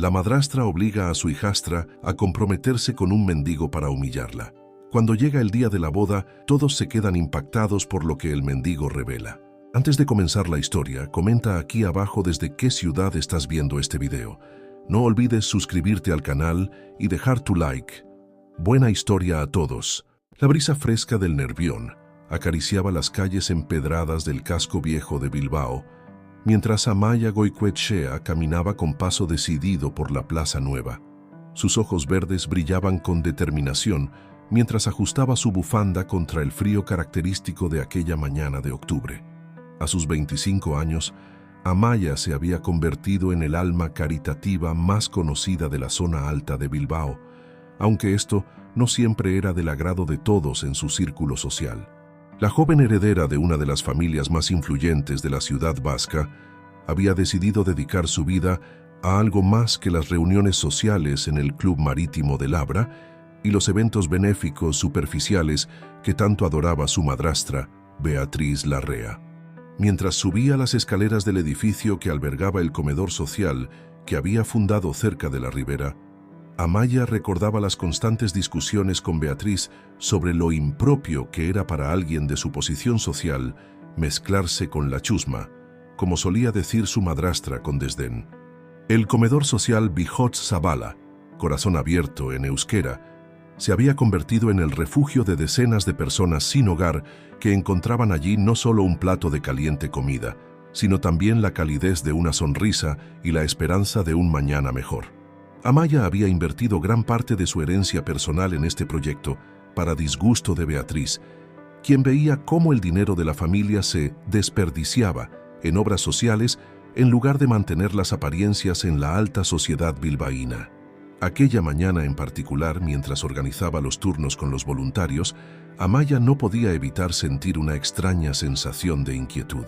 La madrastra obliga a su hijastra a comprometerse con un mendigo para humillarla. Cuando llega el día de la boda, todos se quedan impactados por lo que el mendigo revela. Antes de comenzar la historia, comenta aquí abajo desde qué ciudad estás viendo este video. No olvides suscribirte al canal y dejar tu like. Buena historia a todos. La brisa fresca del Nervión acariciaba las calles empedradas del casco viejo de Bilbao, mientras Amaia Goicoechea caminaba con paso decidido por la Plaza Nueva. Sus ojos verdes brillaban con determinación mientras ajustaba su bufanda contra el frío característico de aquella mañana de octubre. A sus 25 años, Amaia se había convertido en el alma caritativa más conocida de la zona alta de Bilbao, aunque esto no siempre era del agrado de todos en su círculo social. La joven heredera de una de las familias más influyentes de la ciudad vasca había decidido dedicar su vida a algo más que las reuniones sociales en el Club Marítimo de Labra y los eventos benéficos superficiales que tanto adoraba su madrastra, Beatriz Larrea. Mientras subía las escaleras del edificio que albergaba el comedor social que había fundado cerca de la ribera, Amaia recordaba las constantes discusiones con Beatriz sobre lo impropio que era para alguien de su posición social mezclarse con la chusma, como solía decir su madrastra con desdén. El comedor social Bihotz Zabala, corazón abierto en euskera, se había convertido en el refugio de decenas de personas sin hogar que encontraban allí no solo un plato de caliente comida, sino también la calidez de una sonrisa y la esperanza de un mañana mejor. Amaia había invertido gran parte de su herencia personal en este proyecto, para disgusto de Beatriz, quien veía cómo el dinero de la familia se desperdiciaba en obras sociales en lugar de mantener las apariencias en la alta sociedad bilbaína. Aquella mañana en particular, mientras organizaba los turnos con los voluntarios, Amaia no podía evitar sentir una extraña sensación de inquietud.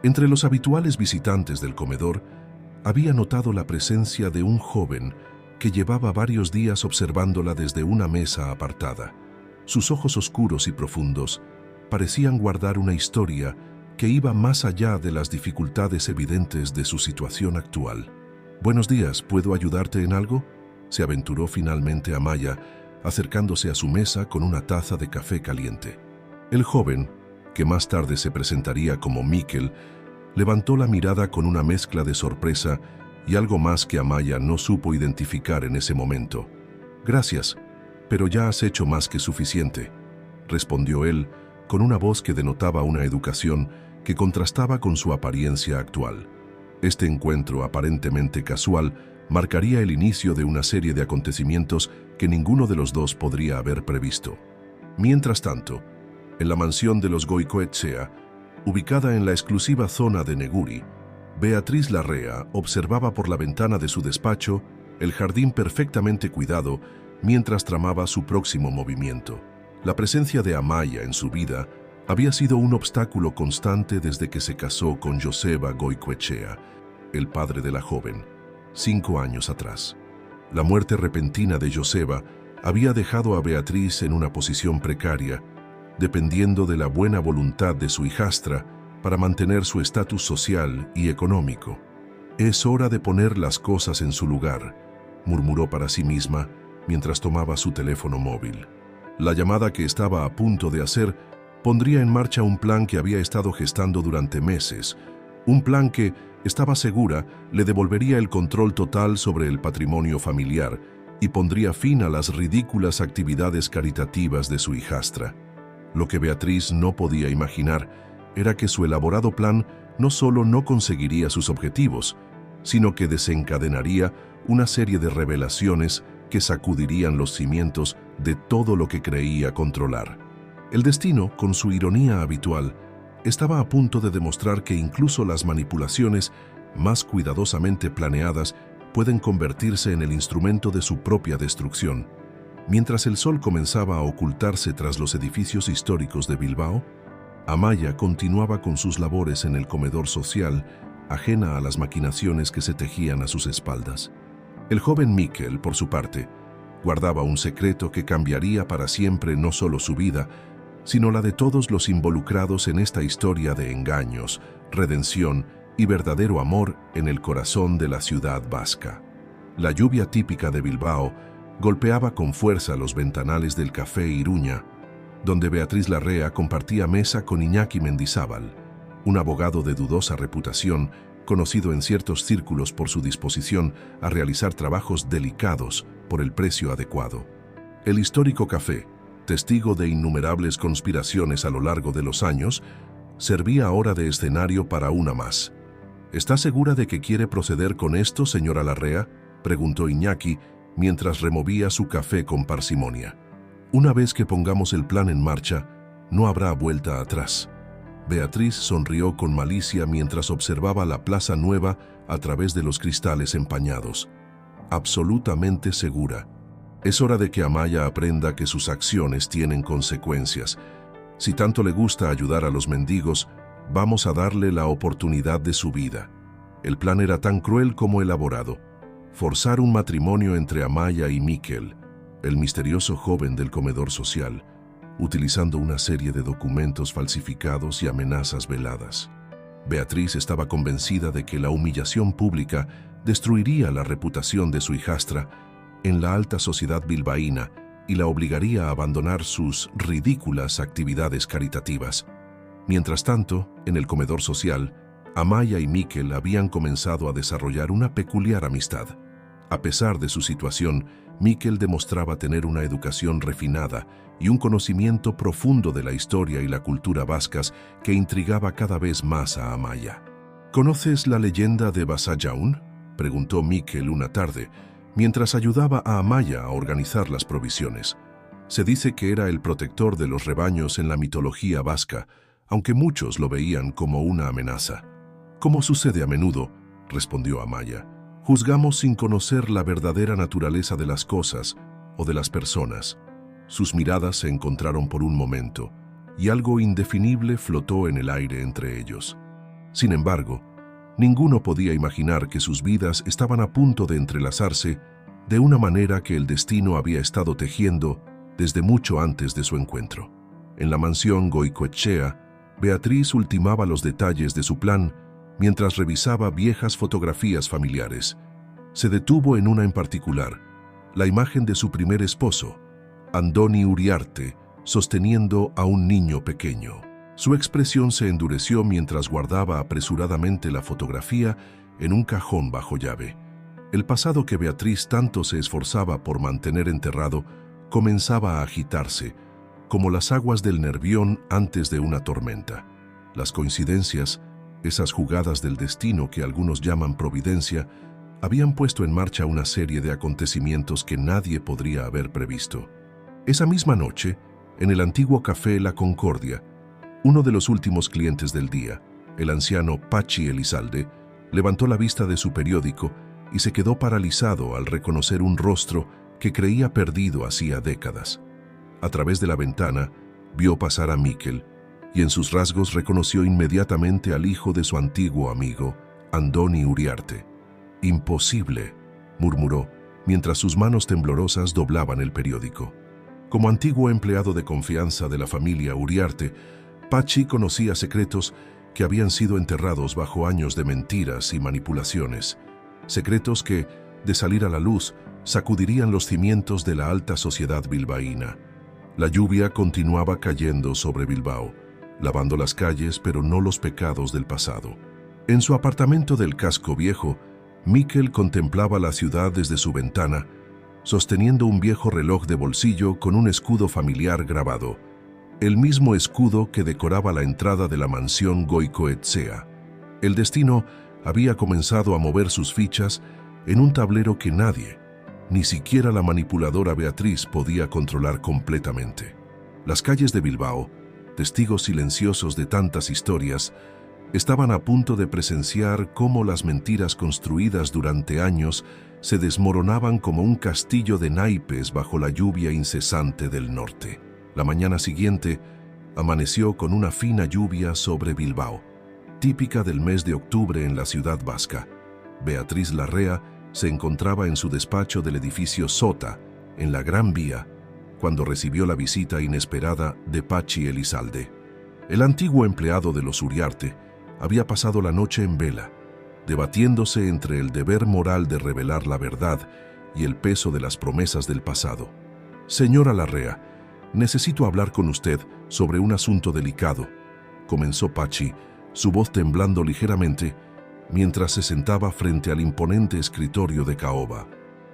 Entre los habituales visitantes del comedor, había notado la presencia de un joven que llevaba varios días observándola desde una mesa apartada. Sus ojos oscuros y profundos parecían guardar una historia que iba más allá de las dificultades evidentes de su situación actual. «Buenos días, ¿puedo ayudarte en algo?», se aventuró finalmente Amaia, acercándose a su mesa con una taza de café caliente. El joven, que más tarde se presentaría como Mikel, levantó la mirada con una mezcla de sorpresa y algo más que Amaia no supo identificar en ese momento. «Gracias, pero ya has hecho más que suficiente», respondió él, con una voz que denotaba una educación que contrastaba con su apariencia actual. Este encuentro aparentemente casual marcaría el inicio de una serie de acontecimientos que ninguno de los dos podría haber previsto. Mientras tanto, en la mansión de los Goicoechea, ubicada en la exclusiva zona de Neguri, Beatriz Larrea observaba por la ventana de su despacho el jardín perfectamente cuidado mientras tramaba su próximo movimiento. La presencia de Amaia en su vida había sido un obstáculo constante desde que se casó con Joseba Goicoechea, el padre de la joven, 5 años atrás. La muerte repentina de Joseba había dejado a Beatriz en una posición precaria, dependiendo de la buena voluntad de su hijastra para mantener su estatus social y económico. «Es hora de poner las cosas en su lugar», murmuró para sí misma mientras tomaba su teléfono móvil. La llamada que estaba a punto de hacer pondría en marcha un plan que había estado gestando durante meses, un plan que, estaba segura, le devolvería el control total sobre el patrimonio familiar y pondría fin a las ridículas actividades caritativas de su hijastra. Lo que Beatriz no podía imaginar era que su elaborado plan no solo no conseguiría sus objetivos, sino que desencadenaría una serie de revelaciones que sacudirían los cimientos de todo lo que creía controlar. El destino, con su ironía habitual, estaba a punto de demostrar que incluso las manipulaciones más cuidadosamente planeadas pueden convertirse en el instrumento de su propia destrucción. Mientras el sol comenzaba a ocultarse tras los edificios históricos de Bilbao, Amaia continuaba con sus labores en el comedor social, ajena a las maquinaciones que se tejían a sus espaldas. El joven Mikel, por su parte, guardaba un secreto que cambiaría para siempre no solo su vida, sino la de todos los involucrados en esta historia de engaños, redención y verdadero amor en el corazón de la ciudad vasca. La lluvia típica de Bilbao golpeaba con fuerza los ventanales del Café Iruña, donde Beatriz Larrea compartía mesa con Iñaki Mendizábal, un abogado de dudosa reputación, conocido en ciertos círculos por su disposición a realizar trabajos delicados por el precio adecuado. El histórico café, testigo de innumerables conspiraciones a lo largo de los años, servía ahora de escenario para una más. ¿Está segura de que quiere proceder con esto, señora Larrea?, preguntó Iñaki mientras removía su café con parsimonia. Una vez que pongamos el plan en marcha, no habrá vuelta atrás. Beatriz sonrió con malicia mientras observaba la Plaza Nueva a través de los cristales empañados. Absolutamente segura. Es hora de que Amaya aprenda que sus acciones tienen consecuencias. Si tanto le gusta ayudar a los mendigos, vamos a darle la oportunidad de su vida. El plan era tan cruel como elaborado. Forzar un matrimonio entre Amaya y Miquel, el misterioso joven del comedor social, utilizando una serie de documentos falsificados y amenazas veladas. Beatriz estaba convencida de que la humillación pública destruiría la reputación de su hijastra en la alta sociedad bilbaína y la obligaría a abandonar sus ridículas actividades caritativas. Mientras tanto, en el comedor social, Amaya y Miquel habían comenzado a desarrollar una peculiar amistad. A pesar de su situación, Miquel demostraba tener una educación refinada y un conocimiento profundo de la historia y la cultura vascas que intrigaba cada vez más a Amaya. ¿Conoces la leyenda de Basajaun?, preguntó Miquel una tarde, mientras ayudaba a Amaya a organizar las provisiones. Se dice que era el protector de los rebaños en la mitología vasca, aunque muchos lo veían como una amenaza. «Como sucede a menudo», respondió Amaya, «juzgamos sin conocer la verdadera naturaleza de las cosas o de las personas». Sus miradas se encontraron por un momento, y algo indefinible flotó en el aire entre ellos. Sin embargo, ninguno podía imaginar que sus vidas estaban a punto de entrelazarse de una manera que el destino había estado tejiendo desde mucho antes de su encuentro. En la mansión Goicoechea, Beatriz ultimaba los detalles de su plan mientras revisaba viejas fotografías familiares. Se detuvo en una en particular, la imagen de su primer esposo, Andoni Uriarte, sosteniendo a un niño pequeño. Su expresión se endureció mientras guardaba apresuradamente la fotografía en un cajón bajo llave. El pasado que Beatriz tanto se esforzaba por mantener enterrado comenzaba a agitarse, como las aguas del Nervión antes de una tormenta. Las coincidencias, esas jugadas del destino que algunos llaman providencia, habían puesto en marcha una serie de acontecimientos que nadie podría haber previsto. Esa misma noche, en el antiguo café La Concordia, uno de los últimos clientes del día, el anciano Pachi Elizalde, levantó la vista de su periódico y se quedó paralizado al reconocer un rostro que creía perdido hacía décadas. A través de la ventana, vio pasar a Miquel, y en sus rasgos reconoció inmediatamente al hijo de su antiguo amigo, Andoni Uriarte. «Imposible», murmuró, mientras sus manos temblorosas doblaban el periódico. Como antiguo empleado de confianza de la familia Uriarte, Pachi conocía secretos que habían sido enterrados bajo años de mentiras y manipulaciones. Secretos que, de salir a la luz, sacudirían los cimientos de la alta sociedad bilbaína. La lluvia continuaba cayendo sobre Bilbao, lavando las calles pero no los pecados del pasado. En su apartamento del casco viejo, Miquel contemplaba la ciudad desde su ventana, sosteniendo un viejo reloj de bolsillo con un escudo familiar grabado, el mismo escudo que decoraba la entrada de la mansión Goicoechea. El destino había comenzado a mover sus fichas en un tablero que nadie, ni siquiera la manipuladora Beatriz, podía controlar completamente. Las calles de Bilbao, testigos silenciosos de tantas historias, estaban a punto de presenciar cómo las mentiras construidas durante años se desmoronaban como un castillo de naipes bajo la lluvia incesante del norte. La mañana siguiente amaneció con una fina lluvia sobre Bilbao, típica del mes de octubre en la ciudad vasca. Beatriz Larrea se encontraba en su despacho del edificio Sota, en la Gran Vía, cuando recibió la visita inesperada de Pachi Elizalde. El antiguo empleado de los Uriarte había pasado la noche en vela, debatiéndose entre el deber moral de revelar la verdad y el peso de las promesas del pasado. «Señora Larrea, necesito hablar con usted sobre un asunto delicado», comenzó Pachi, su voz temblando ligeramente, mientras se sentaba frente al imponente escritorio de caoba.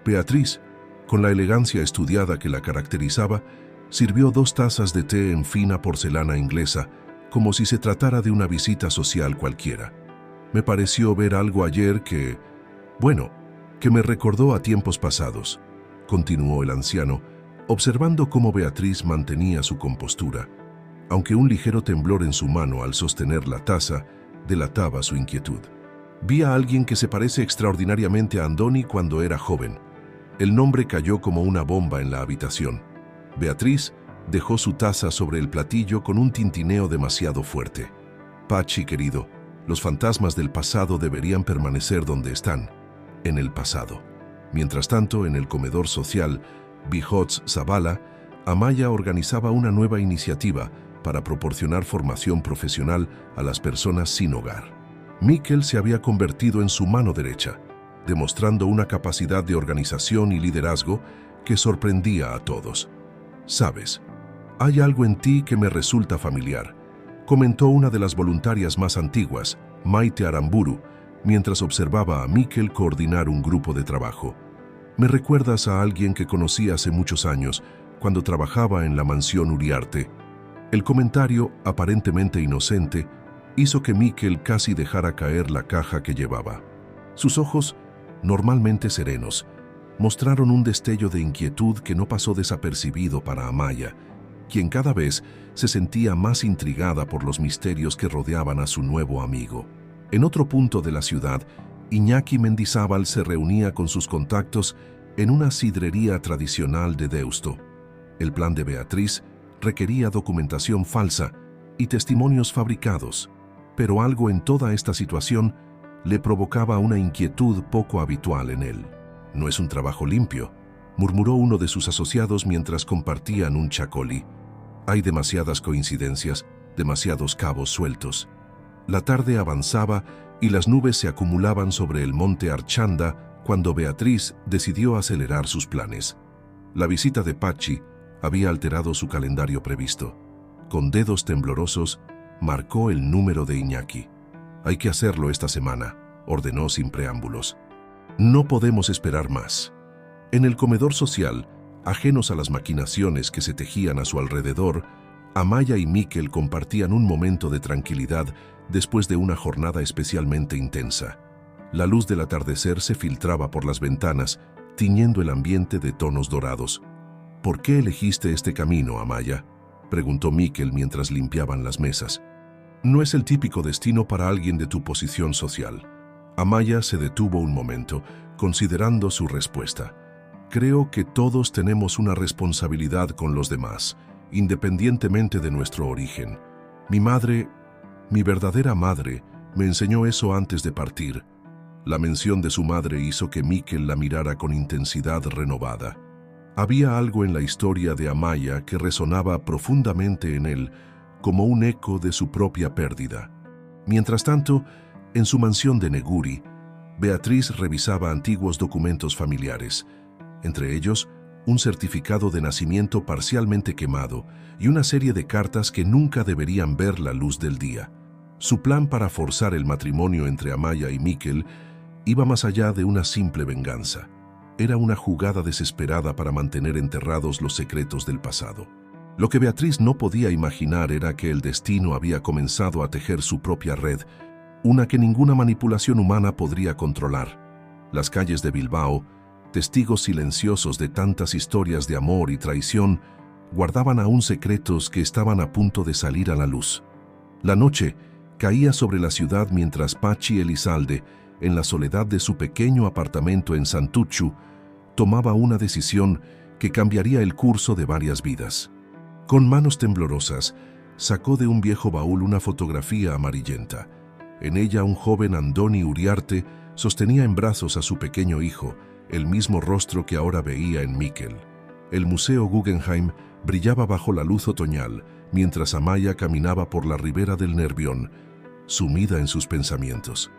Beatriz, con la elegancia estudiada que la caracterizaba, sirvió 2 tazas de té en fina porcelana inglesa, como si se tratara de una visita social cualquiera. «Me pareció ver algo ayer que me recordó a tiempos pasados», continuó el anciano, observando cómo Beatriz mantenía su compostura, aunque un ligero temblor en su mano al sostener la taza delataba su inquietud. «Vi a alguien que se parece extraordinariamente a Andoni cuando era joven». El nombre cayó como una bomba en la habitación. Beatriz dejó su taza sobre el platillo con un tintineo demasiado fuerte. «Pachi, querido, los fantasmas del pasado deberían permanecer donde están, en el pasado». Mientras tanto, en el comedor social Bihots Zavala, Amaya organizaba una nueva iniciativa para proporcionar formación profesional a las personas sin hogar. Mikel se había convertido en su mano derecha, demostrando una capacidad de organización y liderazgo que sorprendía a todos. «Sabes, hay algo en ti que me resulta familiar», comentó una de las voluntarias más antiguas, Maite Aramburu, mientras observaba a Mikel coordinar un grupo de trabajo. «Me recuerdas a alguien que conocí hace muchos años, cuando trabajaba en la mansión Uriarte». El comentario, aparentemente inocente, hizo que Mikel casi dejara caer la caja que llevaba. Sus ojos, normalmente serenos, mostraron un destello de inquietud que no pasó desapercibido para Amaya, quien cada vez se sentía más intrigada por los misterios que rodeaban a su nuevo amigo. En otro punto de la ciudad, Iñaki Mendizábal se reunía con sus contactos en una sidrería tradicional de Deusto. El plan de Beatriz requería documentación falsa y testimonios fabricados, pero algo en toda esta situación le provocaba una inquietud poco habitual en él. «No es un trabajo limpio», murmuró uno de sus asociados mientras compartían un chacoli. «Hay demasiadas coincidencias, demasiados cabos sueltos». La tarde avanzaba y las nubes se acumulaban sobre el monte Archanda cuando Beatriz decidió acelerar sus planes. La visita de Pachi había alterado su calendario previsto. Con dedos temblorosos, marcó el número de Iñaki. «Hay que hacerlo esta semana», ordenó sin preámbulos. «No podemos esperar más». En el comedor social, ajenos a las maquinaciones que se tejían a su alrededor, Amaya y Mikel compartían un momento de tranquilidad después de una jornada especialmente intensa. La luz del atardecer se filtraba por las ventanas, tiñendo el ambiente de tonos dorados. «¿Por qué elegiste este camino, Amaya?», preguntó Mikel mientras limpiaban las mesas. «No es el típico destino para alguien de tu posición social». Amaya se detuvo un momento, considerando su respuesta. «Creo que todos tenemos una responsabilidad con los demás, independientemente de nuestro origen. Mi verdadera madre, me enseñó eso antes de partir». La mención de su madre hizo que Mikel la mirara con intensidad renovada. Había algo en la historia de Amaya que resonaba profundamente en él, como un eco de su propia pérdida. Mientras tanto, en su mansión de Neguri, Beatriz revisaba antiguos documentos familiares, entre ellos un certificado de nacimiento parcialmente quemado y una serie de cartas que nunca deberían ver la luz del día. Su plan para forzar el matrimonio entre Amaya y Mikel iba más allá de una simple venganza. Era una jugada desesperada para mantener enterrados los secretos del pasado. Lo que Beatriz no podía imaginar era que el destino había comenzado a tejer su propia red, una que ninguna manipulación humana podría controlar. Las calles de Bilbao, testigos silenciosos de tantas historias de amor y traición, guardaban aún secretos que estaban a punto de salir a la luz. La noche caía sobre la ciudad mientras Pachi Elizalde, en la soledad de su pequeño apartamento en Santuchu, tomaba una decisión que cambiaría el curso de varias vidas. Con manos temblorosas, sacó de un viejo baúl una fotografía amarillenta. En ella un joven Andoni Uriarte sostenía en brazos a su pequeño hijo, el mismo rostro que ahora veía en Mikel. El Museo Guggenheim brillaba bajo la luz otoñal, mientras Amaya caminaba por la ribera del Nervión, sumida en sus pensamientos.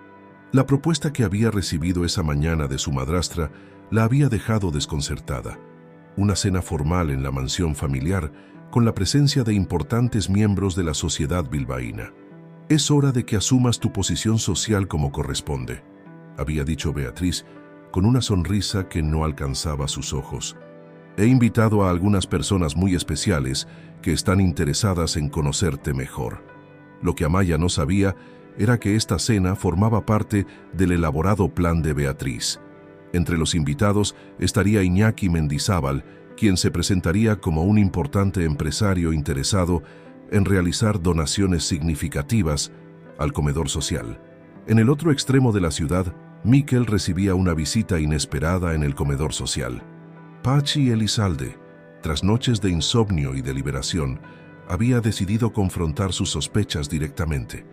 La propuesta que había recibido esa mañana de su madrastra la había dejado desconcertada. Una cena formal en la mansión familiar, con la presencia de importantes miembros de la sociedad bilbaína. «Es hora de que asumas tu posición social como corresponde», había dicho Beatriz, con una sonrisa que no alcanzaba sus ojos. «He invitado a algunas personas muy especiales que están interesadas en conocerte mejor». Lo que Amaya no sabía era que esta cena formaba parte del elaborado plan de Beatriz. Entre los invitados estaría Iñaki Mendizábal, quien se presentaría como un importante empresario interesado en realizar donaciones significativas al comedor social. En el otro extremo de la ciudad, Mikel recibía una visita inesperada en el comedor social. Patxi Elizalde, tras noches de insomnio y deliberación, había decidido confrontar sus sospechas directamente.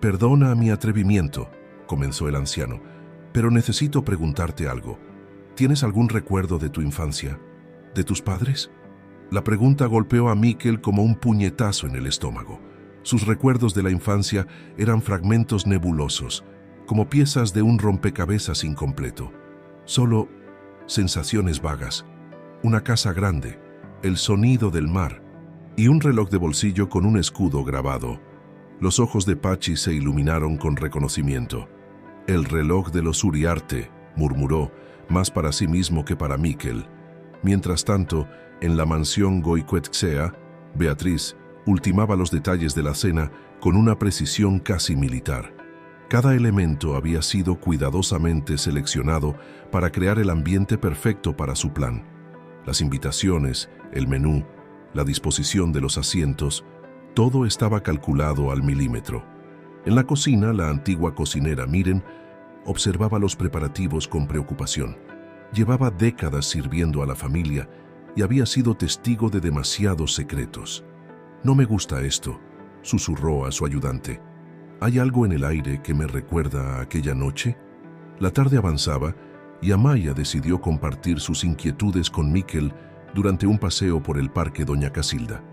«Perdona mi atrevimiento», comenzó el anciano, «pero necesito preguntarte algo. ¿Tienes algún recuerdo de tu infancia? ¿De tus padres?». La pregunta golpeó a Mikel como un puñetazo en el estómago. Sus recuerdos de la infancia eran fragmentos nebulosos, como piezas de un rompecabezas incompleto. Solo sensaciones vagas, una casa grande, el sonido del mar y un reloj de bolsillo con un escudo grabado. Los ojos de Patxi se iluminaron con reconocimiento. «El reloj de los Uriarte», murmuró, más para sí mismo que para Mikel. Mientras tanto, en la mansión Goicoechea, Beatriz ultimaba los detalles de la cena con una precisión casi militar. Cada elemento había sido cuidadosamente seleccionado para crear el ambiente perfecto para su plan. Las invitaciones, el menú, la disposición de los asientos, todo estaba calculado al milímetro. En la cocina, la antigua cocinera Miren observaba los preparativos con preocupación. Llevaba décadas sirviendo a la familia y había sido testigo de demasiados secretos. «No me gusta esto», susurró a su ayudante. «¿Hay algo en el aire que me recuerda a aquella noche?». La tarde avanzaba y Amaya decidió compartir sus inquietudes con Mikel durante un paseo por el Parque Doña Casilda.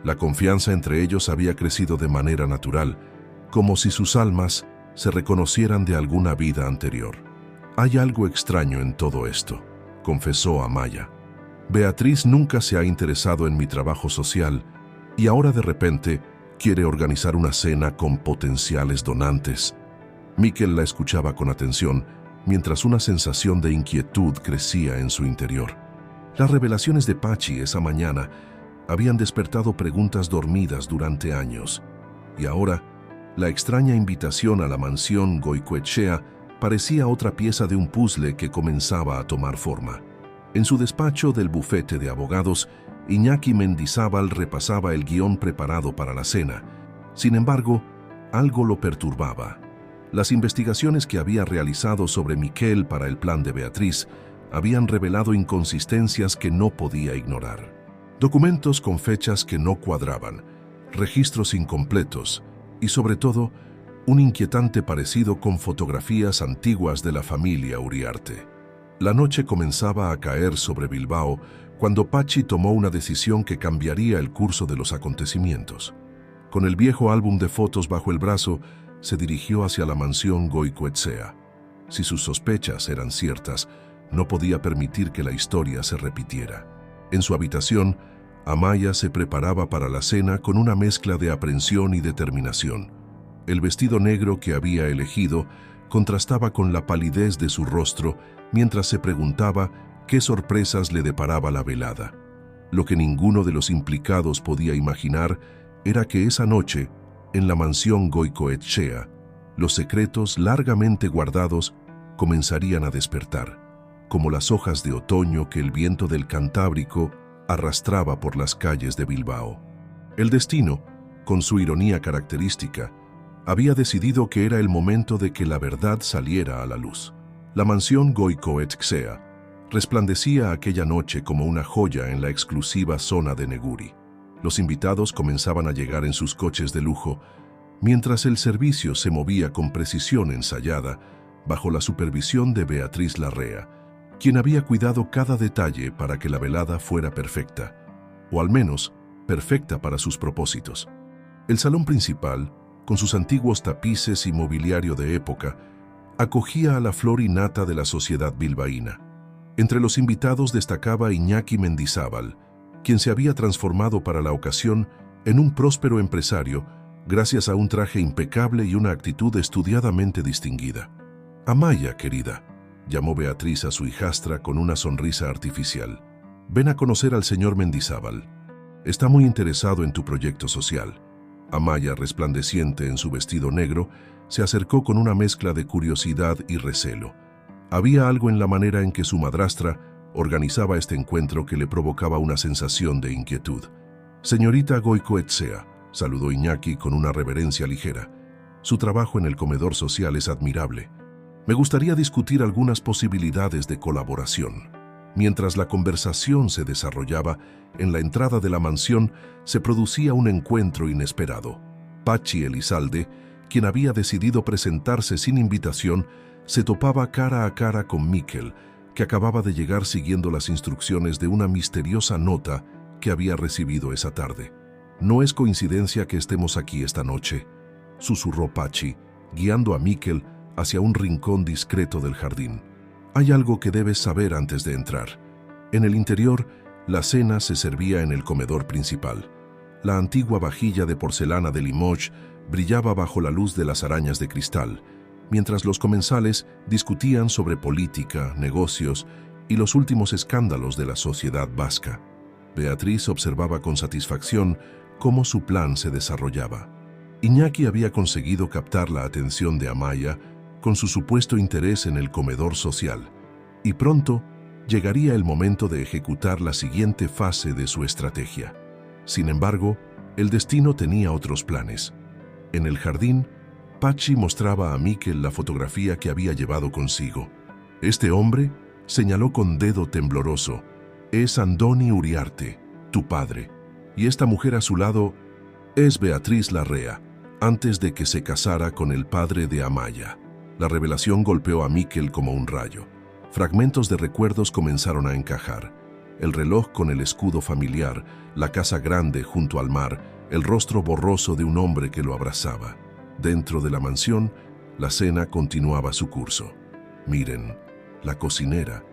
La confianza entre ellos había crecido de manera natural, como si sus almas se reconocieran de alguna vida anterior. «Hay algo extraño en todo esto», confesó Amaya. «Beatriz nunca se ha interesado en mi trabajo social y ahora de repente quiere organizar una cena con potenciales donantes». Mikel la escuchaba con atención, mientras una sensación de inquietud crecía en su interior. Las revelaciones de Patxi esa mañana habían despertado preguntas dormidas durante años, y ahora la extraña invitación a la mansión Goicoechea parecía otra pieza de un puzzle que comenzaba a tomar forma. En su despacho del bufete de abogados, Iñaki Mendizábal repasaba el guión preparado para la cena. Sin embargo, algo lo perturbaba. Las investigaciones que había realizado sobre Mikel para el plan de Beatriz habían revelado inconsistencias que no podía ignorar. Documentos con fechas que no cuadraban, registros incompletos y, sobre todo, un inquietante parecido con fotografías antiguas de la familia Uriarte. La noche comenzaba a caer sobre Bilbao cuando Patxi tomó una decisión que cambiaría el curso de los acontecimientos. Con el viejo álbum de fotos bajo el brazo, se dirigió hacia la mansión Goicoechea. Si sus sospechas eran ciertas, no podía permitir que la historia se repitiera. En su habitación, Amaya se preparaba para la cena con una mezcla de aprensión y determinación. El vestido negro que había elegido contrastaba con la palidez de su rostro mientras se preguntaba qué sorpresas le deparaba la velada. Lo que ninguno de los implicados podía imaginar era que esa noche, en la mansión Goicoechea, los secretos largamente guardados comenzarían a despertar, como las hojas de otoño que el viento del Cantábrico arrastraba por las calles de Bilbao. El destino, con su ironía característica, había decidido que era el momento de que la verdad saliera a la luz. La mansión Goicoechea resplandecía aquella noche como una joya en la exclusiva zona de Neguri. Los invitados comenzaban a llegar en sus coches de lujo, mientras el servicio se movía con precisión ensayada bajo la supervisión de Beatriz Larrea, quien había cuidado cada detalle para que la velada fuera perfecta, o al menos perfecta para sus propósitos. El salón principal, con sus antiguos tapices y mobiliario de época, acogía a la flor y nata de la sociedad bilbaína. Entre los invitados destacaba Iñaki Mendizábal, quien se había transformado para la ocasión en un próspero empresario gracias a un traje impecable y una actitud estudiadamente distinguida. «Amaya, querida», llamó Beatriz a su hijastra con una sonrisa artificial. «Ven a conocer al señor Mendizábal. Está muy interesado en tu proyecto social». Amaya, resplandeciente en su vestido negro, se acercó con una mezcla de curiosidad y recelo. Había algo en la manera en que su madrastra organizaba este encuentro que le provocaba una sensación de inquietud. «Señorita Goicoechea», saludó Iñaki con una reverencia ligera. «Su trabajo en el comedor social es admirable. Me gustaría discutir algunas posibilidades de colaboración». Mientras la conversación se desarrollaba, en la entrada de la mansión se producía un encuentro inesperado. Patxi Elizalde, quien había decidido presentarse sin invitación, se topaba cara a cara con Mikel, que acababa de llegar siguiendo las instrucciones de una misteriosa nota que había recibido esa tarde. «No es coincidencia que estemos aquí esta noche», susurró Patxi, guiando a Mikel hacia un rincón discreto del jardín. «Hay algo que debes saber antes de entrar». En el interior, la cena se servía en el comedor principal. La antigua vajilla de porcelana de Limoges brillaba bajo la luz de las arañas de cristal, mientras los comensales discutían sobre política, negocios y los últimos escándalos de la sociedad vasca. Beatriz observaba con satisfacción cómo su plan se desarrollaba. Iñaki había conseguido captar la atención de Amaya con su supuesto interés en el comedor social, y pronto llegaría el momento de ejecutar la siguiente fase de su estrategia. Sin embargo, el destino tenía otros planes. En el jardín, Patxi mostraba a Mikel la fotografía que había llevado consigo. «Este hombre», señaló con dedo tembloroso, «es Andoni Uriarte, tu padre, y esta mujer a su lado es Beatriz Larrea, antes de que se casara con el padre de Amaya». La revelación golpeó a Mikel como un rayo. Fragmentos de recuerdos comenzaron a encajar. El reloj con el escudo familiar, la casa grande junto al mar, el rostro borroso de un hombre que lo abrazaba. Dentro de la mansión, la cena continuaba su curso. Miren, la cocinera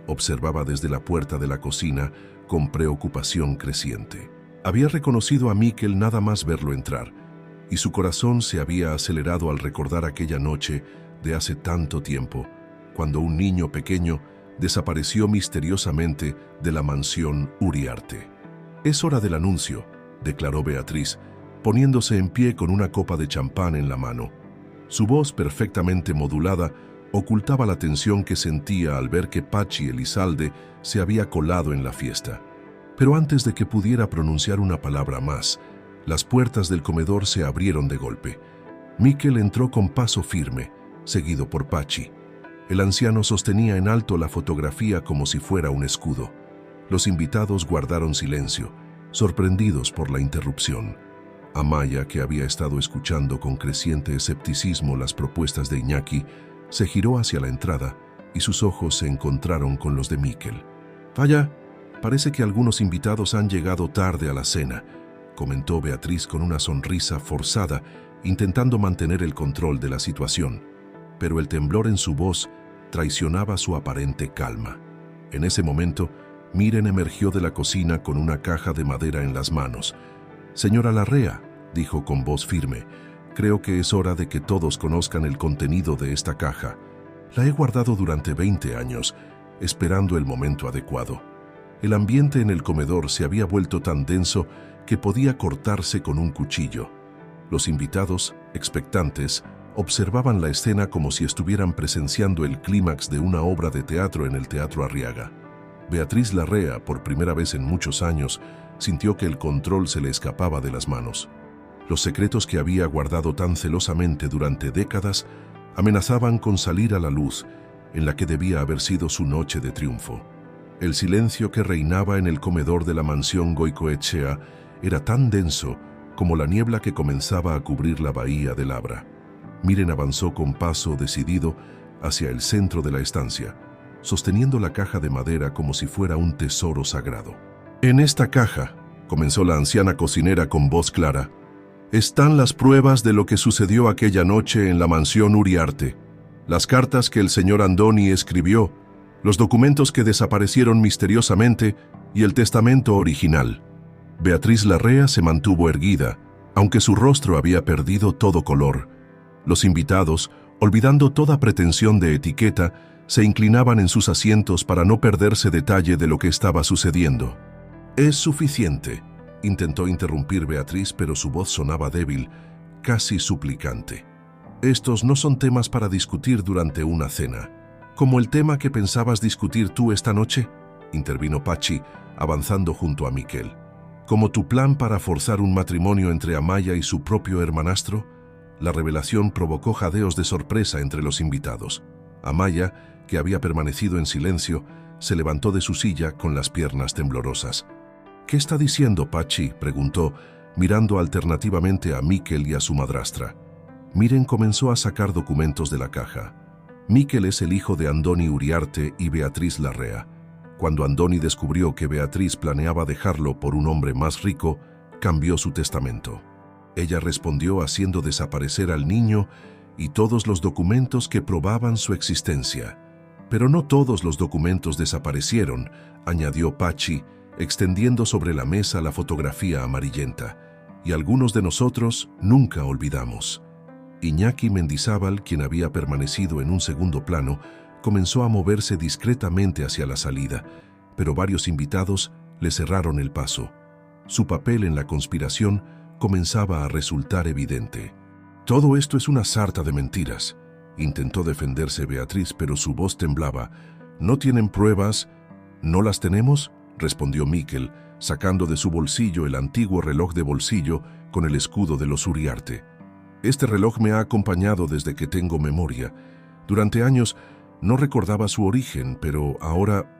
observaba desde la puerta de la cocina con preocupación creciente. Había reconocido a Mikel nada más verlo entrar, y su corazón se había acelerado al recordar aquella noche de hace tanto tiempo, cuando un niño pequeño desapareció misteriosamente de la mansión Uriarte. «Es hora del anuncio», declaró Beatriz, poniéndose en pie con una copa de champán en la mano. Su voz, perfectamente modulada, ocultaba la tensión que sentía al ver que Patxi Elizalde se había colado en la fiesta. Pero antes de que pudiera pronunciar una palabra más, las puertas del comedor se abrieron de golpe. Mikel entró con paso firme, seguido por Patxi. El anciano sostenía en alto la fotografía como si fuera un escudo. Los invitados guardaron silencio, sorprendidos por la interrupción. Amaya, que había estado escuchando con creciente escepticismo las propuestas de Iñaki, se giró hacia la entrada y sus ojos se encontraron con los de Mikel. «Vaya, parece que algunos invitados han llegado tarde a la cena», comentó Beatriz con una sonrisa forzada, intentando mantener el control de la situación. Pero el temblor en su voz traicionaba su aparente calma. En ese momento, Miren emergió de la cocina con una caja de madera en las manos. «Señora Larrea», dijo con voz firme, «creo que es hora de que todos conozcan el contenido de esta caja. La he guardado durante 20 años, esperando el momento adecuado». El ambiente en el comedor se había vuelto tan denso que podía cortarse con un cuchillo. Los invitados, expectantes, observaban la escena como si estuvieran presenciando el clímax de una obra de teatro en el Teatro Arriaga. Beatriz Larrea, por primera vez en muchos años, sintió que el control se le escapaba de las manos. Los secretos que había guardado tan celosamente durante décadas amenazaban con salir a la luz en la que debía haber sido su noche de triunfo. El silencio que reinaba en el comedor de la mansión Goicoechea era tan denso como la niebla que comenzaba a cubrir la bahía de Labra. Miren avanzó con paso decidido hacia el centro de la estancia, sosteniendo la caja de madera como si fuera un tesoro sagrado. «En esta caja», comenzó la anciana cocinera con voz clara, «están las pruebas de lo que sucedió aquella noche en la mansión Uriarte. las cartas que el señor Andoni escribió, los documentos que desaparecieron misteriosamente y el testamento original. Beatriz Larrea se mantuvo erguida, aunque su rostro había perdido todo color. Los invitados, olvidando toda pretensión de etiqueta, se inclinaban en sus asientos para no perderse detalle de lo que estaba sucediendo. «Es suficiente», intentó interrumpir Beatriz, pero su voz sonaba débil, casi suplicante. «Estos no son temas para discutir durante una cena. ¿Como el tema que pensabas discutir tú esta noche?», intervino Pachi, avanzando junto a Miquel. «¿Como tu plan para forzar un matrimonio entre Amaya y su propio hermanastro?». La revelación provocó jadeos de sorpresa entre los invitados. Amaya, que había permanecido en silencio, se levantó de su silla con las piernas temblorosas. «¿Qué está diciendo, Pachi?», preguntó, mirando alternativamente a Miquel y a su madrastra. Miren comenzó a sacar documentos de la caja. Miquel es el hijo de Andoni Uriarte y Beatriz Larrea. Cuando Andoni descubrió que Beatriz planeaba dejarlo por un hombre más rico, cambió su testamento. Ella respondió haciendo desaparecer al niño y todos los documentos que probaban su existencia. «Pero no todos los documentos desaparecieron», añadió Pachi, extendiendo sobre la mesa la fotografía amarillenta. «Y algunos de nosotros nunca olvidamos». Iñaki Mendizábal, quien había permanecido en un segundo plano, comenzó a moverse discretamente hacia la salida, pero varios invitados le cerraron el paso. Su papel en la conspiración comenzaba a resultar evidente. «Todo esto es una sarta de mentiras», intentó defenderse Beatriz, pero su voz temblaba. «¿No tienen pruebas?». «¿No las tenemos?», respondió Miquel, sacando de su bolsillo el antiguo reloj de bolsillo con el escudo de los Uriarte. «Este reloj me ha acompañado desde que tengo memoria. Durante años no recordaba su origen, pero ahora...».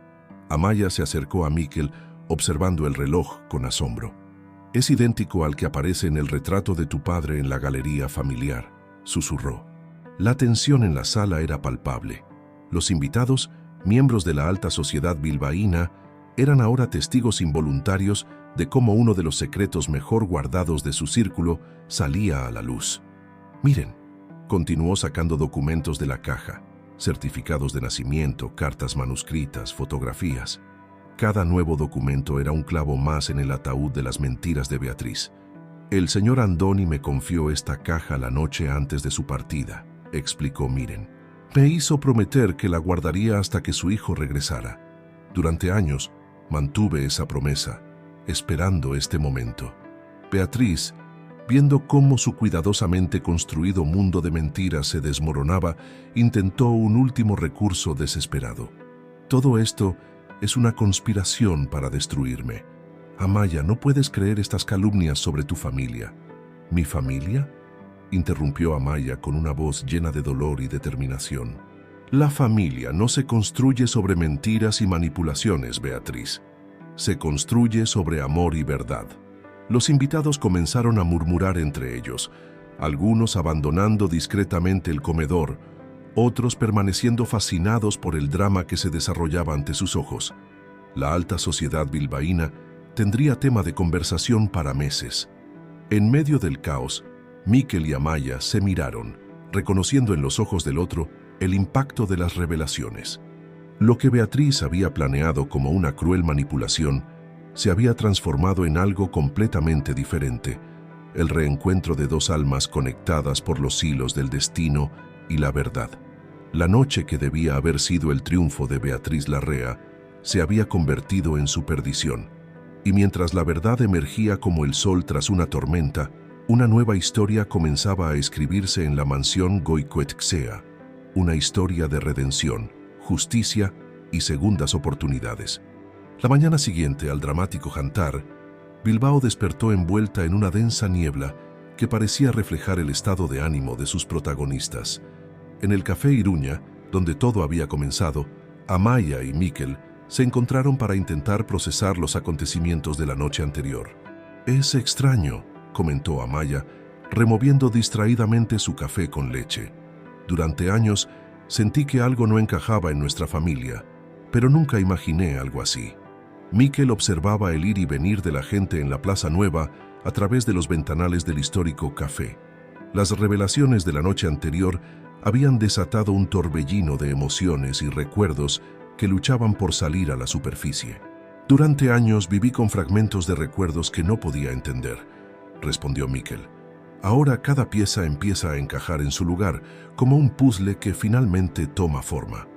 Amaya se acercó a Miquel, observando el reloj con asombro. «Es idéntico al que aparece en el retrato de tu padre en la galería familiar», susurró. La tensión en la sala era palpable. Los invitados, miembros de la alta sociedad bilbaína, eran ahora testigos involuntarios de cómo uno de los secretos mejor guardados de su círculo salía a la luz. «Miren», continuó sacando documentos de la caja, certificados de nacimiento, cartas manuscritas, fotografías. Cada nuevo documento era un clavo más en el ataúd de las mentiras de Beatriz. «El señor Andoni me confió esta caja la noche antes de su partida», explicó Miren. «Me hizo prometer que la guardaría hasta que su hijo regresara. Durante años mantuve esa promesa, esperando este momento». Beatriz, viendo cómo su cuidadosamente construido mundo de mentiras se desmoronaba, intentó un último recurso desesperado. «Todo esto es una conspiración para destruirme. Amaya, no puedes creer estas calumnias sobre tu familia». «¿Mi familia?», interrumpió Amaya con una voz llena de dolor y determinación. «La familia no se construye sobre mentiras y manipulaciones, Beatriz. Se construye sobre amor y verdad». Los invitados comenzaron a murmurar entre ellos, algunos abandonando discretamente el comedor, otros permaneciendo fascinados por el drama que se desarrollaba ante sus ojos. La alta sociedad bilbaína tendría tema de conversación para meses. En medio del caos, Miquel y Amaya se miraron, reconociendo en los ojos del otro el impacto de las revelaciones. Lo que Beatriz había planeado como una cruel manipulación se había transformado en algo completamente diferente, el reencuentro de dos almas conectadas por los hilos del destino y la verdad. La noche que debía haber sido el triunfo de Beatriz Larrea se había convertido en su perdición, y mientras la verdad emergía como el sol tras una tormenta, una nueva historia comenzaba a escribirse en la mansión Goicoechea, una historia de redención, justicia y segundas oportunidades. La mañana siguiente al dramático jantar, Bilbao despertó envuelta en una densa niebla que parecía reflejar el estado de ánimo de sus protagonistas. En el Café Iruña, donde todo había comenzado, Amaya y Miquel se encontraron para intentar procesar los acontecimientos de la noche anterior. «Es extraño», comentó Amaya, removiendo distraídamente su café con leche. «Durante años sentí que algo no encajaba en nuestra familia, pero nunca imaginé algo así». Miquel observaba el ir y venir de la gente en la Plaza Nueva a través de los ventanales del histórico café. Las revelaciones de la noche anterior habían desatado un torbellino de emociones y recuerdos que luchaban por salir a la superficie. «Durante años viví con fragmentos de recuerdos que no podía entender», respondió Mikkel. «Ahora cada pieza empieza a encajar en su lugar, como un puzzle que finalmente toma forma».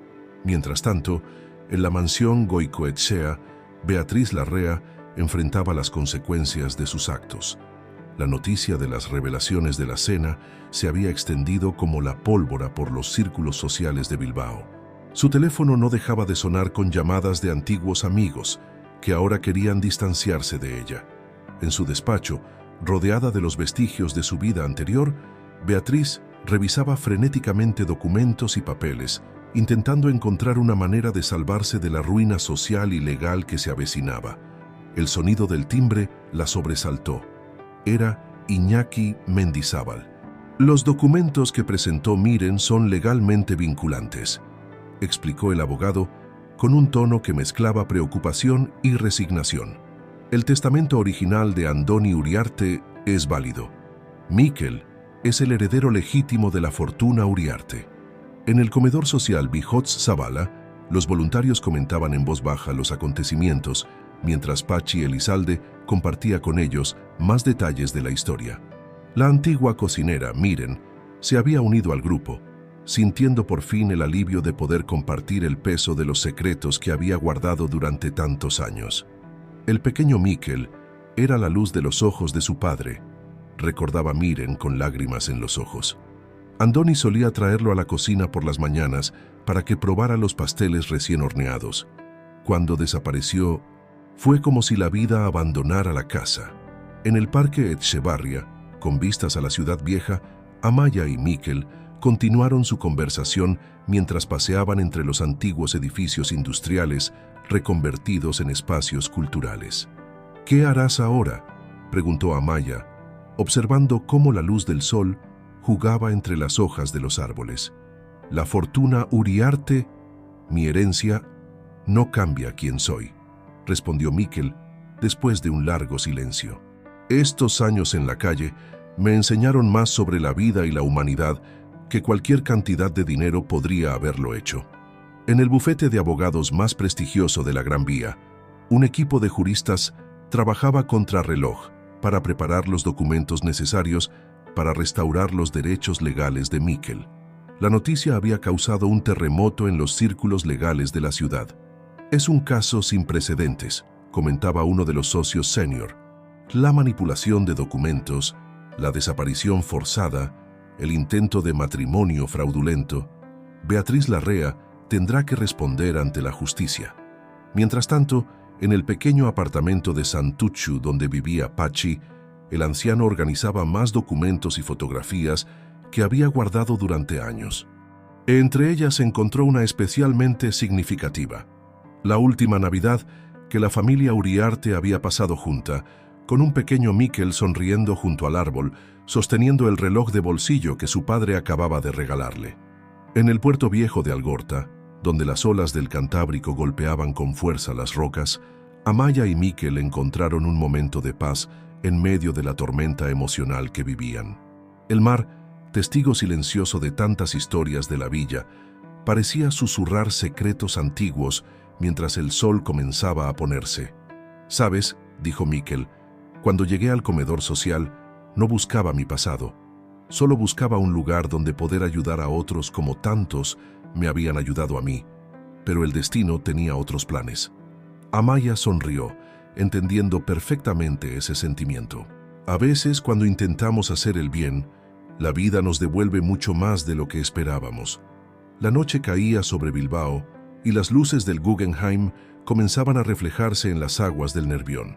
Mientras tanto, en la mansión Goicoechea, Beatriz Larrea enfrentaba las consecuencias de sus actos. La noticia de las revelaciones de la cena se había extendido como la pólvora por los círculos sociales de Bilbao. Su teléfono no dejaba de sonar con llamadas de antiguos amigos que ahora querían distanciarse de ella. En su despacho, rodeada de los vestigios de su vida anterior, Beatriz revisaba frenéticamente documentos y papeles, intentando encontrar una manera de salvarse de la ruina social y legal que se avecinaba. El sonido del timbre la sobresaltó. Era Iñaki Mendizábal. «Los documentos que presentó Miren son legalmente vinculantes», explicó el abogado con un tono que mezclaba preocupación y resignación. «El testamento original de Andoni Uriarte es válido. Mikkel es el heredero legítimo de la fortuna Uriarte». En el comedor social Bijotz Zabala, los voluntarios comentaban en voz baja los acontecimientos, mientras Patxi Elizalde compartía con ellos más detalles de la historia. La antigua cocinera, Miren, se había unido al grupo, sintiendo por fin el alivio de poder compartir el peso de los secretos que había guardado durante tantos años. El pequeño Mikkel era la luz de los ojos de su padre, recordaba Miren con lágrimas en los ojos. Andoni solía traerlo a la cocina por las mañanas para que probara los pasteles recién horneados. Cuando desapareció, fue como si la vida abandonara la casa. En el parque Etxebarria, con vistas a la ciudad vieja, Amaya y Mikkel continuaron su conversación mientras paseaban entre los antiguos edificios industriales reconvertidos en espacios culturales. «¿Qué harás ahora?», preguntó Amaya, observando cómo la luz del sol jugaba entre las hojas de los árboles. «La fortuna Uriarte, mi herencia, no cambia quién soy», respondió Mikkel después de un largo silencio. «Estos años en la calle me enseñaron más sobre la vida y la humanidad que cualquier cantidad de dinero podría haberlo hecho». En el bufete de abogados más prestigioso de la Gran Vía, un equipo de juristas trabajaba contrarreloj para preparar los documentos necesarios para restaurar los derechos legales de Mikkel. La noticia había causado un terremoto en los círculos legales de la ciudad. «Es un caso sin precedentes», comentaba uno de los socios senior. «La manipulación de documentos, la desaparición forzada, el intento de matrimonio fraudulento. Beatriz Larrea tendrá que responder ante la justicia». Mientras tanto, en el pequeño apartamento de Santuchu donde vivía Patxi, el anciano organizaba más documentos y fotografías que había guardado durante años. Entre ellas se encontró una especialmente significativa: la última Navidad que la familia Uriarte había pasado junta, con un pequeño Mikkel sonriendo junto al árbol, sosteniendo el reloj de bolsillo que su padre acababa de regalarle. En el puerto viejo de Algorta, donde las olas del Cantábrico golpeaban con fuerza las rocas, Amaya y Mikkel encontraron un momento de paz en medio de la tormenta emocional que vivían. El mar, testigo silencioso de tantas historias de la villa, parecía susurrar secretos antiguos mientras el sol comenzaba a ponerse. «¿Sabes?», dijo Mikkel, «cuando llegué al comedor social, no buscaba mi pasado. Solo buscaba un lugar donde poder ayudar a otros como tantos me habían ayudado a mí. Pero el destino tenía otros planes». Amaya sonrió, entendiendo perfectamente ese sentimiento. A veces, cuando intentamos hacer el bien, la vida nos devuelve mucho más de lo que esperábamos. La noche caía sobre Bilbao y las luces del Guggenheim comenzaban a reflejarse en las aguas del Nervión.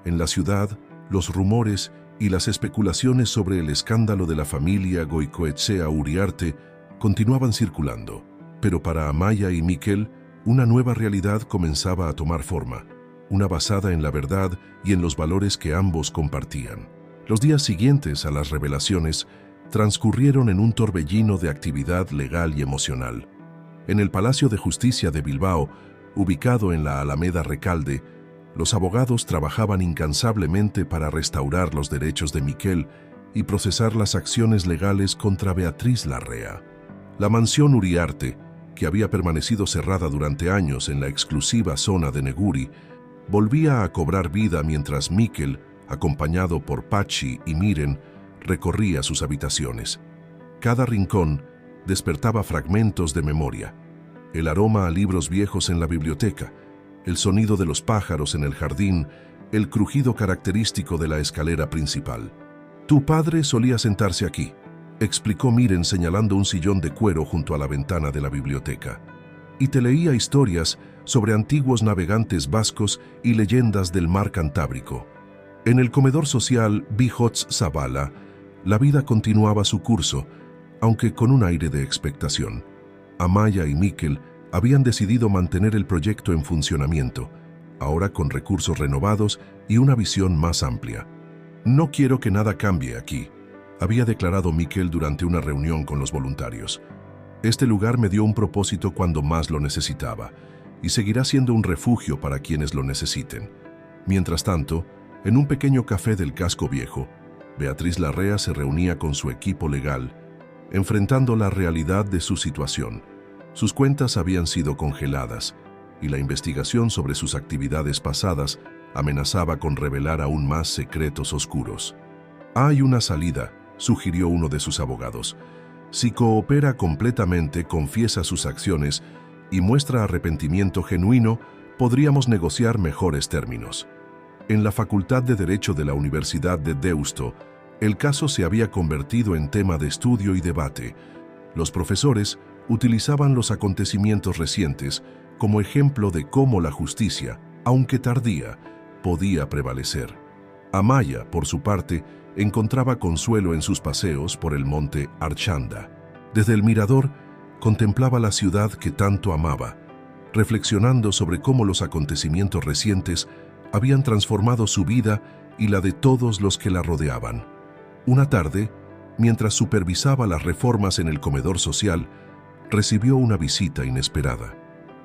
En la ciudad, los rumores y las especulaciones sobre el escándalo de la familia Goicoechea Uriarte continuaban circulando, pero para Amaya y Mikkel, una nueva realidad comenzaba a tomar forma, una basada en la verdad y en los valores que ambos compartían. Los días siguientes a las revelaciones transcurrieron en un torbellino de actividad legal y emocional. En el Palacio de Justicia de Bilbao, ubicado en la Alameda Recalde, los abogados trabajaban incansablemente para restaurar los derechos de Mikkel y procesar las acciones legales contra Beatriz Larrea. La mansión Uriarte, que había permanecido cerrada durante años en la exclusiva zona de Neguri, volvía a cobrar vida mientras Mikkel, acompañado por Pachi y Miren, recorría sus habitaciones. Cada rincón despertaba fragmentos de memoria: el aroma a libros viejos en la biblioteca, el sonido de los pájaros en el jardín, el crujido característico de la escalera principal. «Tu padre solía sentarse aquí», explicó Miren señalando un sillón de cuero junto a la ventana de la biblioteca. «Y te leía historias sobre antiguos navegantes vascos y leyendas del mar Cantábrico». En el comedor social Bihots Zabala, la vida continuaba su curso, aunque con un aire de expectación. Amaya y Mikkel habían decidido mantener el proyecto en funcionamiento, ahora con recursos renovados y una visión más amplia. «No quiero que nada cambie aquí», había declarado Mikkel durante una reunión con los voluntarios. «Este lugar me dio un propósito cuando más lo necesitaba, y seguirá siendo un refugio para quienes lo necesiten». Mientras tanto, en un pequeño café del casco viejo, Beatriz Larrea se reunía con su equipo legal, enfrentando la realidad de su situación. Sus cuentas habían sido congeladas, y la investigación sobre sus actividades pasadas amenazaba con revelar aún más secretos oscuros. «Hay una salida», sugirió uno de sus abogados. «Si coopera completamente, confiesa sus acciones y muestra arrepentimiento genuino, podríamos negociar mejores términos». En la Facultad de Derecho de la Universidad de Deusto, el caso se había convertido en tema de estudio y debate. Los profesores utilizaban los acontecimientos recientes como ejemplo de cómo la justicia, aunque tardía, podía prevalecer. Amaya, por su parte, encontraba consuelo en sus paseos por el monte Archanda. Desde el mirador, contemplaba la ciudad que tanto amaba, reflexionando sobre cómo los acontecimientos recientes habían transformado su vida y la de todos los que la rodeaban. Una tarde, mientras supervisaba las reformas en el comedor social, recibió una visita inesperada.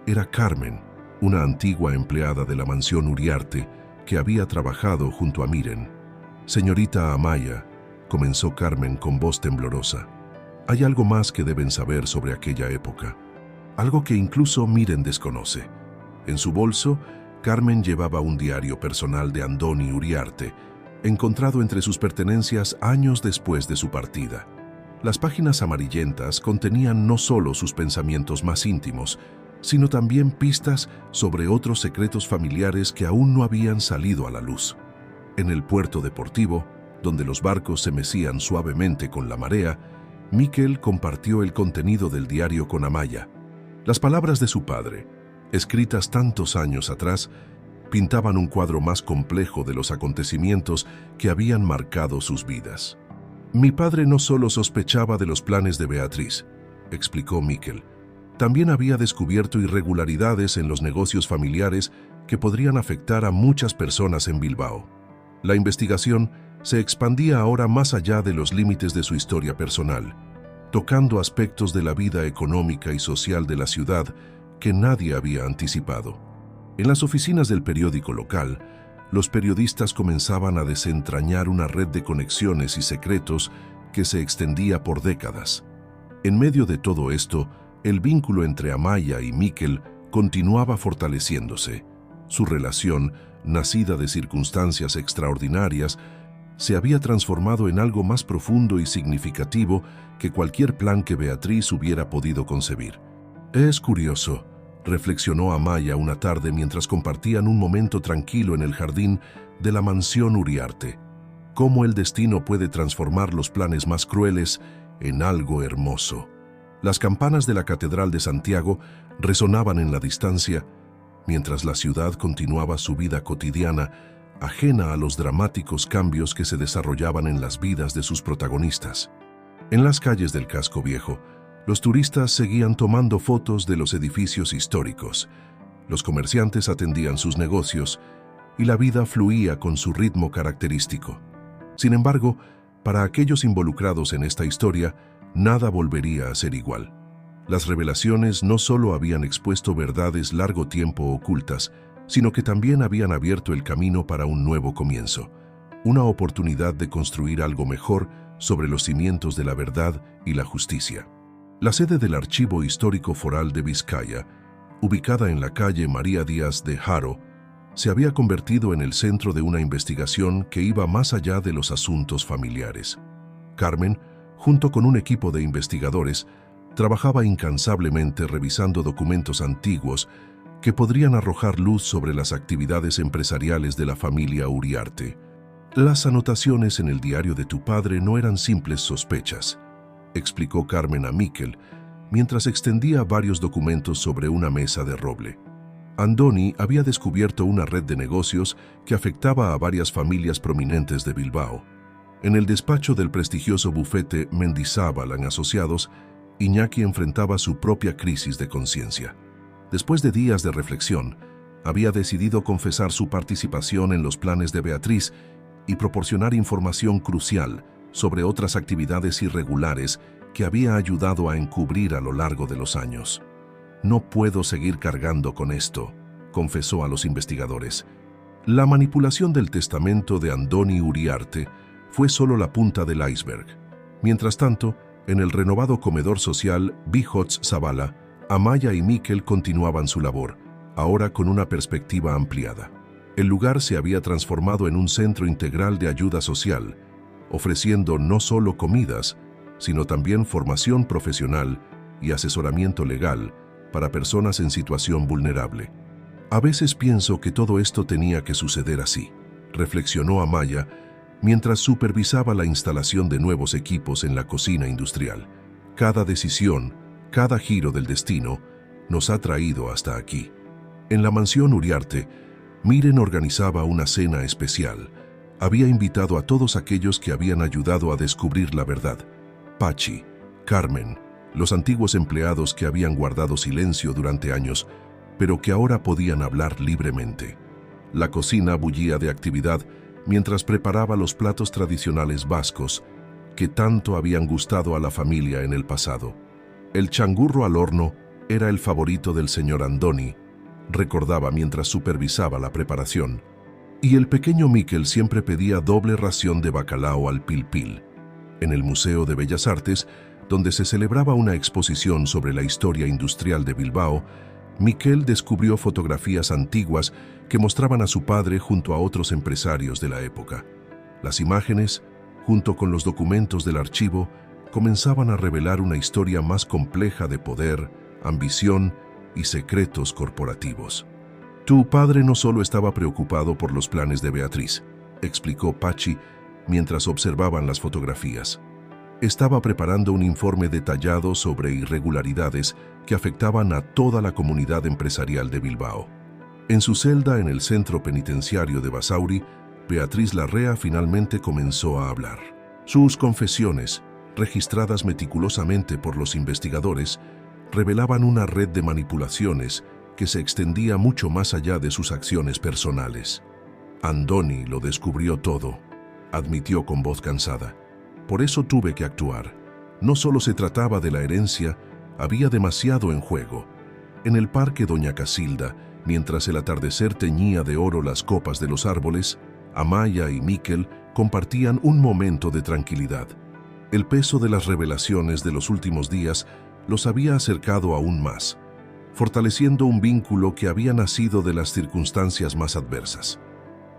Era Carmen, una antigua empleada de la mansión Uriarte que había trabajado junto a Miren. «Señorita Amaya», comenzó Carmen con voz temblorosa, «hay algo más que deben saber sobre aquella época, algo que incluso Miren desconoce». En su bolso, Carmen llevaba un diario personal de Andoni Uriarte, encontrado entre sus pertenencias años después de su partida. Las páginas amarillentas contenían no solo sus pensamientos más íntimos, sino también pistas sobre otros secretos familiares que aún no habían salido a la luz. En el puerto deportivo, donde los barcos se mecían suavemente con la marea, Mikkel compartió el contenido del diario con Amaya. Las palabras de su padre, escritas tantos años atrás, pintaban un cuadro más complejo de los acontecimientos que habían marcado sus vidas. «Mi padre no solo sospechaba de los planes de Beatriz», explicó Mikkel, «también había descubierto irregularidades en los negocios familiares que podrían afectar a muchas personas en Bilbao. La investigación se expandía ahora más allá de los límites de su historia personal, tocando aspectos de la vida económica y social de la ciudad que nadie había anticipado. En las oficinas del periódico local, los periodistas comenzaban a desentrañar una red de conexiones y secretos que se extendía por décadas. En medio de todo esto, el vínculo entre Amaya y Mikkel continuaba fortaleciéndose. Su relación, nacida de circunstancias extraordinarias, se había transformado en algo más profundo y significativo que cualquier plan que Beatriz hubiera podido concebir. «Es curioso», reflexionó Amaya una tarde mientras compartían un momento tranquilo en el jardín de la mansión Uriarte, «cómo el destino puede transformar los planes más crueles en algo hermoso». Las campanas de la Catedral de Santiago resonaban en la distancia, mientras la ciudad continuaba su vida cotidiana, ajena a los dramáticos cambios que se desarrollaban en las vidas de sus protagonistas. En las calles del casco viejo, los turistas seguían tomando fotos de los edificios históricos, los comerciantes atendían sus negocios y la vida fluía con su ritmo característico. Sin embargo, para aquellos involucrados en esta historia, nada volvería a ser igual. Las revelaciones no solo habían expuesto verdades largo tiempo ocultas, sino que también habían abierto el camino para un nuevo comienzo, una oportunidad de construir algo mejor sobre los cimientos de la verdad y la justicia. La sede del Archivo Histórico Foral de Vizcaya, ubicada en la calle María Díaz de Haro, se había convertido en el centro de una investigación que iba más allá de los asuntos familiares. Carmen, junto con un equipo de investigadores, trabajaba incansablemente revisando documentos antiguos que podrían arrojar luz sobre las actividades empresariales de la familia Uriarte. Las anotaciones en el diario de tu padre no eran simples sospechas, explicó Carmen a Miquel, mientras extendía varios documentos sobre una mesa de roble. Andoni había descubierto una red de negocios que afectaba a varias familias prominentes de Bilbao. En el despacho del prestigioso bufete Mendizábal en Asociados, Iñaki enfrentaba su propia crisis de conciencia. Después de días de reflexión, había decidido confesar su participación en los planes de Beatriz y proporcionar información crucial sobre otras actividades irregulares que había ayudado a encubrir a lo largo de los años. No puedo seguir cargando con esto, confesó a los investigadores. La manipulación del testamento de Andoni Uriarte fue solo la punta del iceberg. Mientras tanto, en el renovado comedor social Bijots Zavala, Amaya y Miquel continuaban su labor, ahora con una perspectiva ampliada. El lugar se había transformado en un centro integral de ayuda social, ofreciendo no solo comidas, sino también formación profesional y asesoramiento legal para personas en situación vulnerable. A veces pienso que todo esto tenía que suceder así, reflexionó Amaya mientras supervisaba la instalación de nuevos equipos en la cocina industrial. Cada decisión, cada giro del destino, nos ha traído hasta aquí. En la mansión Uriarte, Miren organizaba una cena especial. Había invitado a todos aquellos que habían ayudado a descubrir la verdad. Pachi, Carmen, los antiguos empleados que habían guardado silencio durante años, pero que ahora podían hablar libremente. La cocina bullía de actividad mientras preparaba los platos tradicionales vascos que tanto habían gustado a la familia en el pasado. El changurro al horno era el favorito del señor Andoni, recordaba mientras supervisaba la preparación. Y el pequeño Miquel siempre pedía doble ración de bacalao al pil-pil. En el Museo de Bellas Artes, donde se celebraba una exposición sobre la historia industrial de Bilbao, Miquel descubrió fotografías antiguas que mostraban a su padre junto a otros empresarios de la época. Las imágenes, junto con los documentos del archivo, comenzaban a revelar una historia más compleja de poder, ambición y secretos corporativos. Tu padre no solo estaba preocupado por los planes de Beatriz, explicó Pachi mientras observaban las fotografías. Estaba preparando un informe detallado sobre irregularidades que afectaban a toda la comunidad empresarial de Bilbao. En su celda en el centro penitenciario de Basauri, Beatriz Larrea finalmente comenzó a hablar. Sus confesiones, registradas meticulosamente por los investigadores, revelaban una red de manipulaciones que se extendía mucho más allá de sus acciones personales. Andoni lo descubrió todo, admitió con voz cansada. Por eso tuve que actuar. No solo se trataba de la herencia, había demasiado en juego. En el parque Doña Casilda, mientras el atardecer teñía de oro las copas de los árboles, Amaya y Miquel compartían un momento de tranquilidad. El peso de las revelaciones de los últimos días los había acercado aún más, fortaleciendo un vínculo que había nacido de las circunstancias más adversas.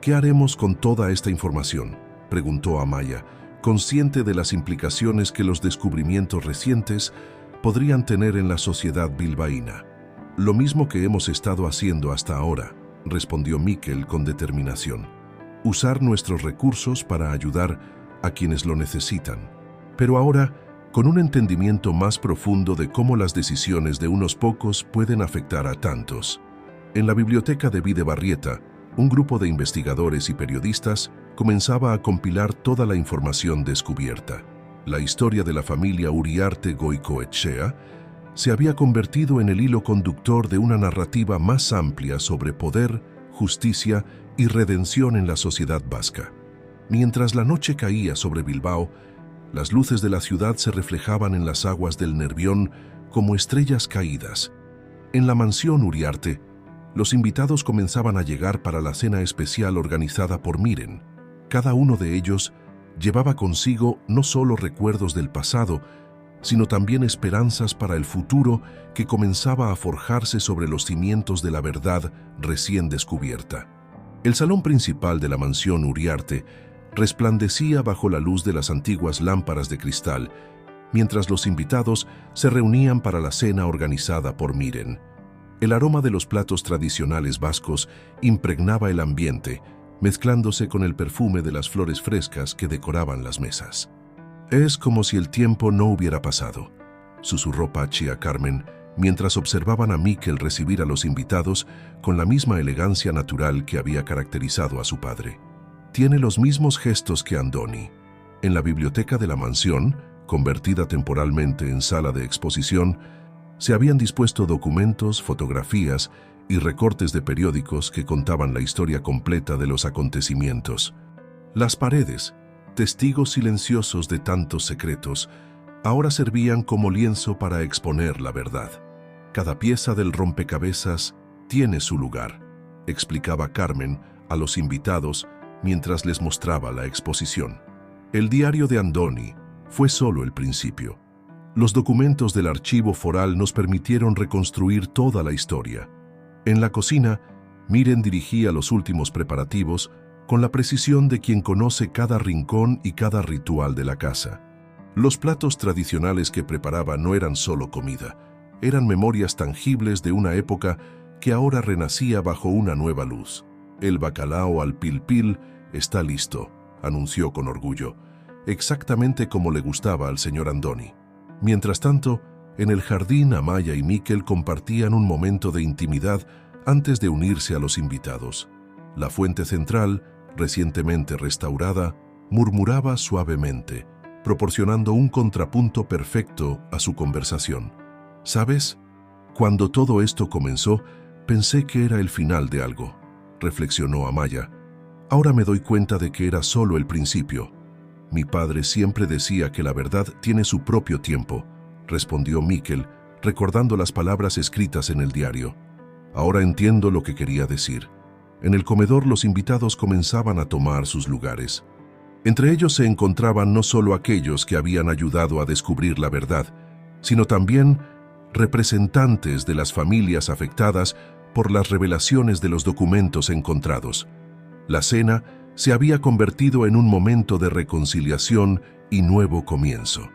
¿Qué haremos con toda esta información?, preguntó Amaya, consciente de las implicaciones que los descubrimientos recientes podrían tener en la sociedad bilbaína. Lo mismo que hemos estado haciendo hasta ahora, respondió Miquel con determinación. Usar nuestros recursos para ayudar a quienes lo necesitan. Pero ahora, con un entendimiento más profundo de cómo las decisiones de unos pocos pueden afectar a tantos. En la biblioteca de Bidebarrieta, un grupo de investigadores y periodistas comenzaba a compilar toda la información descubierta. La historia de la familia Uriarte Goicoechea se había convertido en el hilo conductor de una narrativa más amplia sobre poder, justicia y redención en la sociedad vasca. Mientras la noche caía sobre Bilbao, las luces de la ciudad se reflejaban en las aguas del Nervión como estrellas caídas. En la mansión Uriarte, los invitados comenzaban a llegar para la cena especial organizada por Miren. Cada uno de ellos llevaba consigo no solo recuerdos del pasado, sino también esperanzas para el futuro que comenzaba a forjarse sobre los cimientos de la verdad recién descubierta. El salón principal de la mansión Uriarte resplandecía bajo la luz de las antiguas lámparas de cristal, mientras los invitados se reunían para la cena organizada por Miren. El aroma de los platos tradicionales vascos impregnaba el ambiente, mezclándose con el perfume de las flores frescas que decoraban las mesas. «Es como si el tiempo no hubiera pasado», susurró Patxi a Carmen, mientras observaban a Mikel recibir a los invitados con la misma elegancia natural que había caracterizado a su padre. «Tiene los mismos gestos que Andoni». En la biblioteca de la mansión, convertida temporalmente en sala de exposición, se habían dispuesto documentos, fotografías y recortes de periódicos que contaban la historia completa de los acontecimientos. Las paredes, testigos silenciosos de tantos secretos, ahora servían como lienzo para exponer la verdad. «Cada pieza del rompecabezas tiene su lugar», explicaba Carmen a los invitados mientras les mostraba la exposición. El diario de Andoni fue solo el principio. Los documentos del archivo foral nos permitieron reconstruir toda la historia. En la cocina, Miren dirigía los últimos preparativos con la precisión de quien conoce cada rincón y cada ritual de la casa. Los platos tradicionales que preparaba no eran solo comida, eran memorias tangibles de una época que ahora renacía bajo una nueva luz. «El bacalao al pil pil está listo», anunció con orgullo, exactamente como le gustaba al señor Andoni. Mientras tanto, en el jardín Amaya y Mikel compartían un momento de intimidad antes de unirse a los invitados. La fuente central, recientemente restaurada, murmuraba suavemente, proporcionando un contrapunto perfecto a su conversación. «¿Sabes? Cuando todo esto comenzó, pensé que era el final de algo», reflexionó Amaya. «Ahora me doy cuenta de que era solo el principio». «Mi padre siempre decía que la verdad tiene su propio tiempo», respondió Mikel, recordando las palabras escritas en el diario. «Ahora entiendo lo que quería decir». En el comedor los invitados comenzaban a tomar sus lugares. Entre ellos se encontraban no solo aquellos que habían ayudado a descubrir la verdad, sino también representantes de las familias afectadas por las revelaciones de los documentos encontrados. La cena se había convertido en un momento de reconciliación y nuevo comienzo.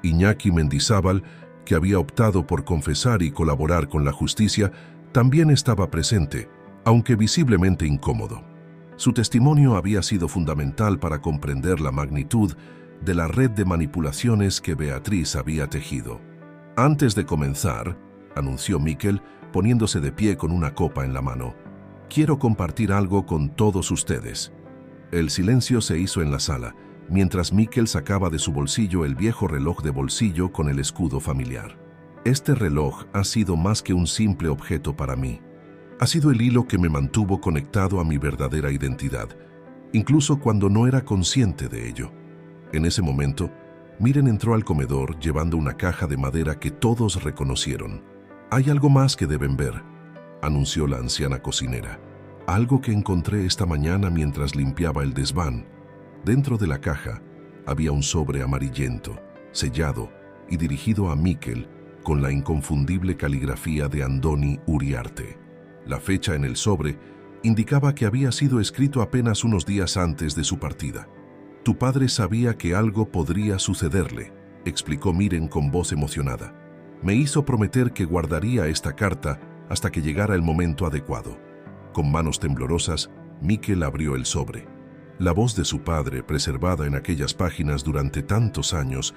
Iñaki Mendizábal, que había optado por confesar y colaborar con la justicia, también estaba presente, aunque visiblemente incómodo. Su testimonio había sido fundamental para comprender la magnitud de la red de manipulaciones que Beatriz había tejido. «Antes de comenzar», anunció Mikel, poniéndose de pie con una copa en la mano, «quiero compartir algo con todos ustedes». El silencio se hizo en la sala, mientras Mikel sacaba de su bolsillo el viejo reloj de bolsillo con el escudo familiar. «Este reloj ha sido más que un simple objeto para mí. Ha sido el hilo que me mantuvo conectado a mi verdadera identidad, incluso cuando no era consciente de ello». En ese momento, Miren entró al comedor llevando una caja de madera que todos reconocieron. «Hay algo más que deben ver», anunció la anciana cocinera. «Algo que encontré esta mañana mientras limpiaba el desván». Dentro de la caja había un sobre amarillento, sellado y dirigido a Mikel con la inconfundible caligrafía de Andoni Uriarte. La fecha en el sobre indicaba que había sido escrito apenas unos días antes de su partida. «Tu padre sabía que algo podría sucederle», explicó Miren con voz emocionada. «Me hizo prometer que guardaría esta carta hasta que llegara el momento adecuado». Con manos temblorosas, Mikel abrió el sobre. La voz de su padre, preservada en aquellas páginas durante tantos años,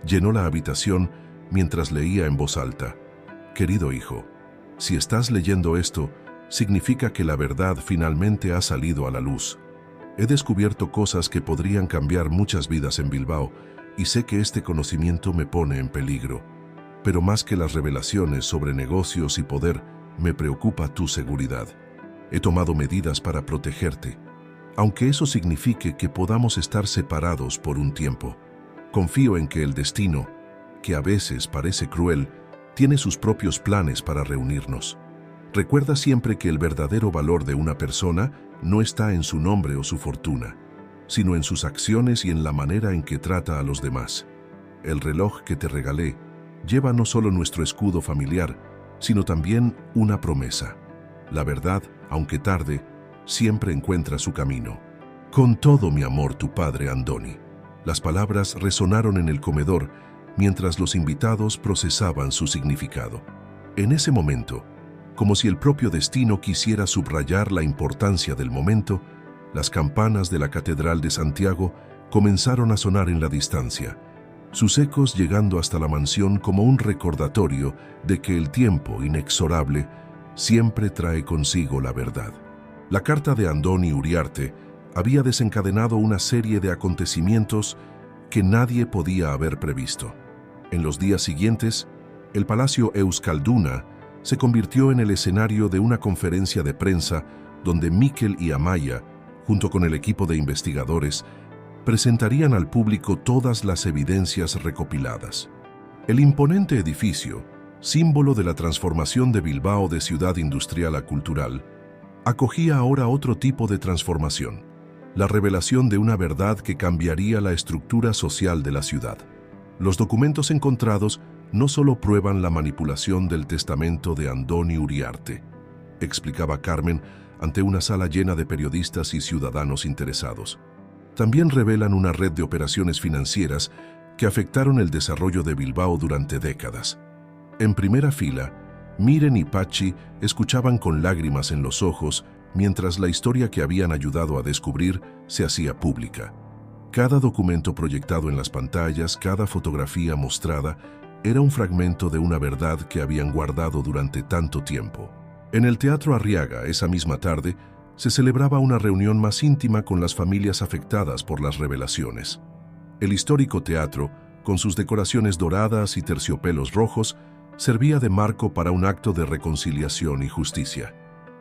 llenó la habitación mientras leía en voz alta. «Querido hijo, si estás leyendo esto, significa que la verdad finalmente ha salido a la luz. He descubierto cosas que podrían cambiar muchas vidas en Bilbao y sé que este conocimiento me pone en peligro. Pero más que las revelaciones sobre negocios y poder, me preocupa tu seguridad. He tomado medidas para protegerte, aunque eso signifique que podamos estar separados por un tiempo. Confío en que el destino, que a veces parece cruel, tiene sus propios planes para reunirnos. Recuerda siempre que el verdadero valor de una persona no está en su nombre o su fortuna, sino en sus acciones y en la manera en que trata a los demás. el reloj que te regalé lleva no solo nuestro escudo familiar, sino también una promesa. La verdad, aunque tarde, siempre encuentra su camino. Con todo mi amor, tu padre Andoni. Las palabras resonaron en el comedor mientras los invitados procesaban su significado. En ese momento, como si el propio destino quisiera subrayar la importancia del momento, las campanas de la Catedral de Santiago comenzaron a sonar en la distancia, sus ecos llegando hasta la mansión como un recordatorio de que el tiempo inexorable siempre trae consigo la verdad. La carta de Andoni Uriarte había desencadenado una serie de acontecimientos que nadie podía haber previsto. En los días siguientes, el Palacio Euskalduna se convirtió en el escenario de una conferencia de prensa donde Mikel y Amaia, junto con el equipo de investigadores, presentarían al público todas las evidencias recopiladas. El imponente edificio, símbolo de la transformación de Bilbao de ciudad industrial a cultural, acogía ahora otro tipo de transformación, la revelación de una verdad que cambiaría la estructura social de la ciudad. Los documentos encontrados no solo prueban la manipulación del testamento de Andoni Uriarte, explicaba Carmen ante una sala llena de periodistas y ciudadanos interesados. También revelan una red de operaciones financieras que afectaron el desarrollo de Bilbao durante décadas. En primera fila, Miren y Patxi escuchaban con lágrimas en los ojos mientras la historia que habían ayudado a descubrir se hacía pública. Cada documento proyectado en las pantallas, cada fotografía mostrada, era un fragmento de una verdad que habían guardado durante tanto tiempo. En el Teatro Arriaga, esa misma tarde, se celebraba una reunión más íntima con las familias afectadas por las revelaciones. El histórico teatro, con sus decoraciones doradas y terciopelos rojos, servía de marco para un acto de reconciliación y justicia.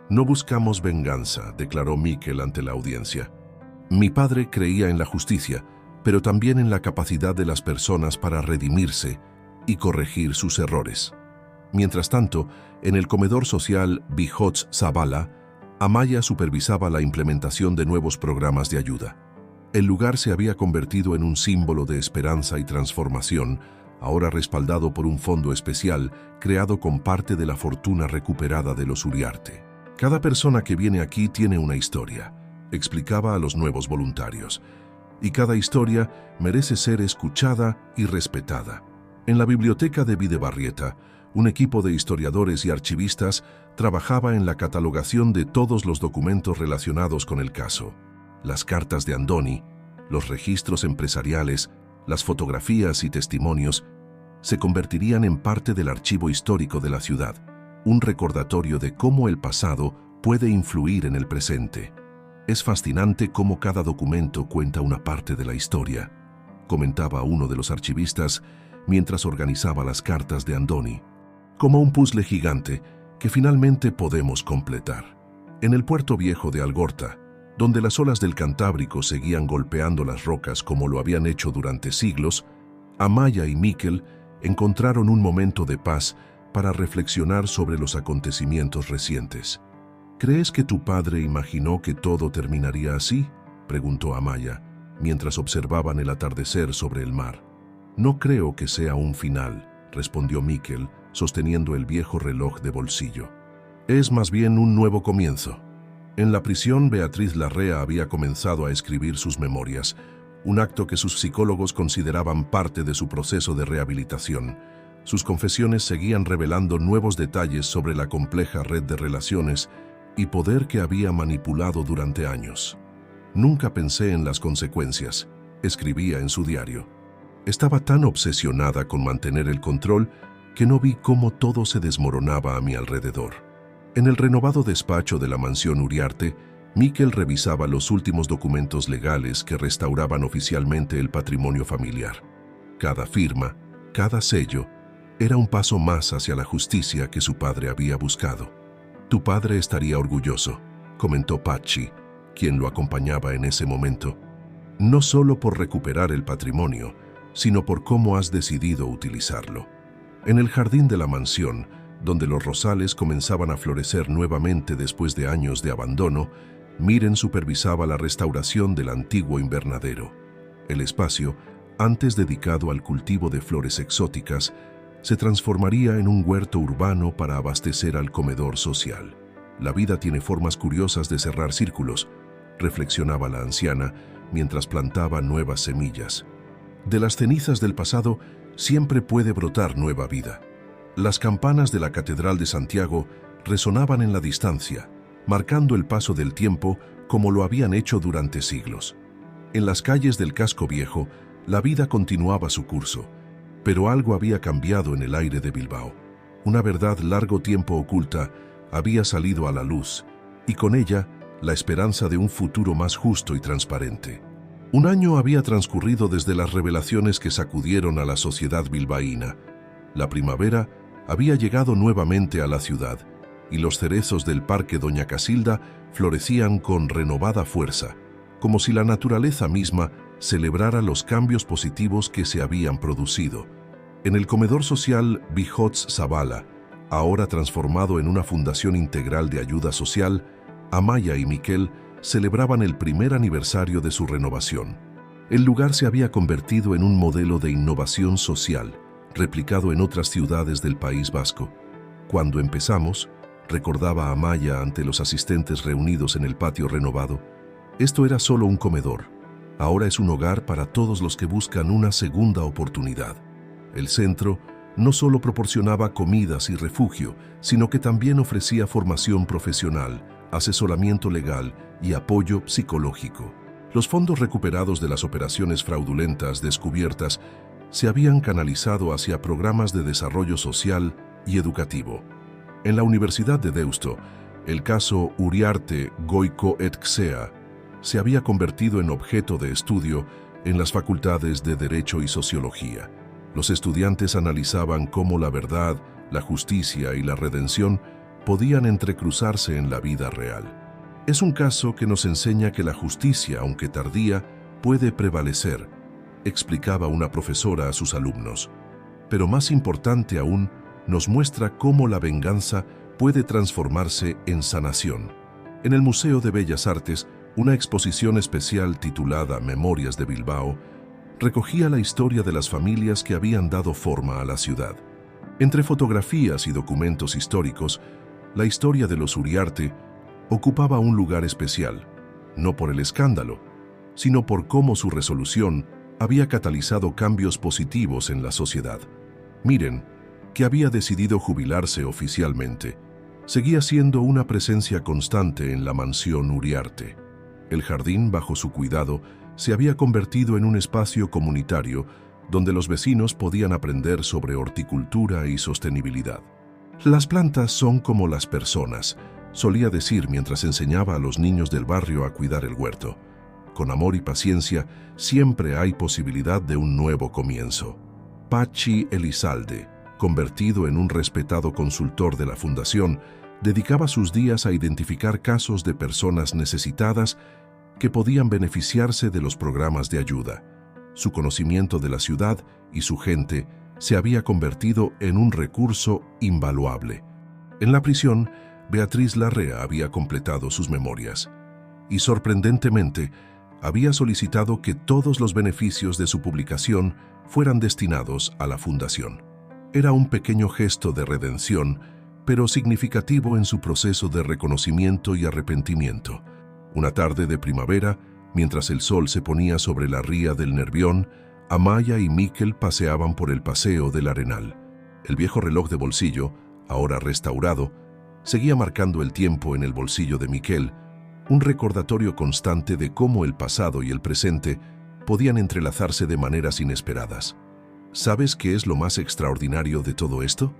No buscamos venganza, declaró Mikel ante la audiencia. Mi padre creía en la justicia, pero también en la capacidad de las personas para redimirse y corregir sus errores. Mientras tanto, en el comedor social Bihotz Zabala, Amaia supervisaba la implementación de nuevos programas de ayuda. El lugar se había convertido en un símbolo de esperanza y transformación, ahora respaldado por un fondo especial creado con parte de la fortuna recuperada de los Uriarte. Cada persona que viene aquí tiene una historia, explicaba a los nuevos voluntarios, y cada historia merece ser escuchada y respetada. En la biblioteca de Bidebarrieta, un equipo de historiadores y archivistas trabajaba en la catalogación de todos los documentos relacionados con el caso. Las cartas de Andoni, los registros empresariales, las fotografías y testimonios se convertirían en parte del archivo histórico de la ciudad, un recordatorio de cómo el pasado puede influir en el presente. Es fascinante cómo cada documento cuenta una parte de la historia, comentaba uno de los archivistas mientras organizaba las cartas de Andoni. Como un puzzle gigante que finalmente podemos completar. En el puerto viejo de Algorta, donde las olas del Cantábrico seguían golpeando las rocas como lo habían hecho durante siglos, Amaia y Mikel encontraron un momento de paz para reflexionar sobre los acontecimientos recientes. ¿Crees que tu padre imaginó que todo terminaría así?, preguntó Amaia, mientras observaban el atardecer sobre el mar. No creo que sea un final, respondió Mikel, sosteniendo el viejo reloj de bolsillo. Es más bien un nuevo comienzo. En la prisión, Beatriz Larrea había comenzado a escribir sus memorias, un acto que sus psicólogos consideraban parte de su proceso de rehabilitación. Sus confesiones seguían revelando nuevos detalles sobre la compleja red de relaciones y poder que había manipulado durante años. Nunca pensé en las consecuencias, escribía en su diario. Estaba tan obsesionada con mantener el control que no vi cómo todo se desmoronaba a mi alrededor. En el renovado despacho de la mansión Uriarte, Mikel revisaba los últimos documentos legales que restauraban oficialmente el patrimonio familiar. Cada firma, cada sello, era un paso más hacia la justicia que su padre había buscado. Tu padre estaría orgulloso, comentó Patxi, quien lo acompañaba en ese momento, no solo por recuperar el patrimonio, sino por cómo has decidido utilizarlo. En el jardín de la mansión, donde los rosales comenzaban a florecer nuevamente después de años de abandono, Miren supervisaba la restauración del antiguo invernadero. El espacio, antes dedicado al cultivo de flores exóticas, se transformaría en un huerto urbano para abastecer al comedor social. La vida tiene formas curiosas de cerrar círculos, reflexionaba la anciana mientras plantaba nuevas semillas. De las cenizas del pasado siempre puede brotar nueva vida. Las campanas de la Catedral de Santiago resonaban en la distancia, marcando el paso del tiempo como lo habían hecho durante siglos. En las calles del casco viejo, la vida continuaba su curso, pero algo había cambiado en el aire de Bilbao. Una verdad largo tiempo oculta había salido a la luz, y con ella la esperanza de un futuro más justo y transparente. Un año había transcurrido desde las revelaciones que sacudieron a la sociedad bilbaína. La primavera había llegado nuevamente a la ciudad, y los cerezos del Parque Doña Casilda florecían con renovada fuerza, como si la naturaleza misma celebrara los cambios positivos que se habían producido. En el comedor social Bijots Zabala, ahora transformado en una fundación integral de ayuda social, Amaya y Miquel celebraban el primer aniversario de su renovación. El lugar se había convertido en un modelo de innovación social, replicado en otras ciudades del País Vasco. Cuando empezamos, recordaba Amaya ante los asistentes reunidos en el patio renovado, esto era solo un comedor. Ahora es un hogar para todos los que buscan una segunda oportunidad. El centro no solo proporcionaba comidas y refugio, sino que también ofrecía formación profesional, asesoramiento legal y apoyo psicológico. Los fondos recuperados de las operaciones fraudulentas descubiertas se habían canalizado hacia programas de desarrollo social y educativo. En la Universidad de Deusto, el caso Uriarte Goiko et Xea se había convertido en objeto de estudio en las facultades de Derecho y Sociología. Los estudiantes analizaban cómo la verdad, la justicia y la redención podían entrecruzarse en la vida real. Es un caso que nos enseña que la justicia, aunque tardía, puede prevalecer, explicaba una profesora a sus alumnos. Pero más importante aún, nos muestra cómo la venganza puede transformarse en sanación. En el Museo de Bellas Artes, una exposición especial titulada Memorias de Bilbao recogía la historia de las familias que habían dado forma a la ciudad. Entre fotografías y documentos históricos, la historia de los Uriarte ocupaba un lugar especial, no por el escándalo, sino por cómo su resolución había catalizado cambios positivos en la sociedad. Miren, que había decidido jubilarse oficialmente, seguía siendo una presencia constante en la mansión Uriarte. El jardín, bajo su cuidado, se había convertido en un espacio comunitario donde los vecinos podían aprender sobre horticultura y sostenibilidad. Las plantas son como las personas, solía decir mientras enseñaba a los niños del barrio a cuidar el huerto. Con amor y paciencia, siempre hay posibilidad de un nuevo comienzo. Pachi Elizalde, convertido en un respetado consultor de la fundación, dedicaba sus días a identificar casos de personas necesitadas que podían beneficiarse de los programas de ayuda. Su conocimiento de la ciudad y su gente se había convertido en un recurso invaluable. En la prisión, Beatriz Larrea había completado sus memorias y, sorprendentemente, había solicitado que todos los beneficios de su publicación fueran destinados a la fundación. Era un pequeño gesto de redención, pero significativo en su proceso de reconocimiento y arrepentimiento. Una tarde de primavera, mientras el sol se ponía sobre la ría del Nervión, Amaya y Miquel paseaban por el paseo del Arenal. El viejo reloj de bolsillo, ahora restaurado, seguía marcando el tiempo en el bolsillo de Miquel, un recordatorio constante de cómo el pasado y el presente podían entrelazarse de maneras inesperadas. ¿Sabes qué es lo más extraordinario de todo esto?,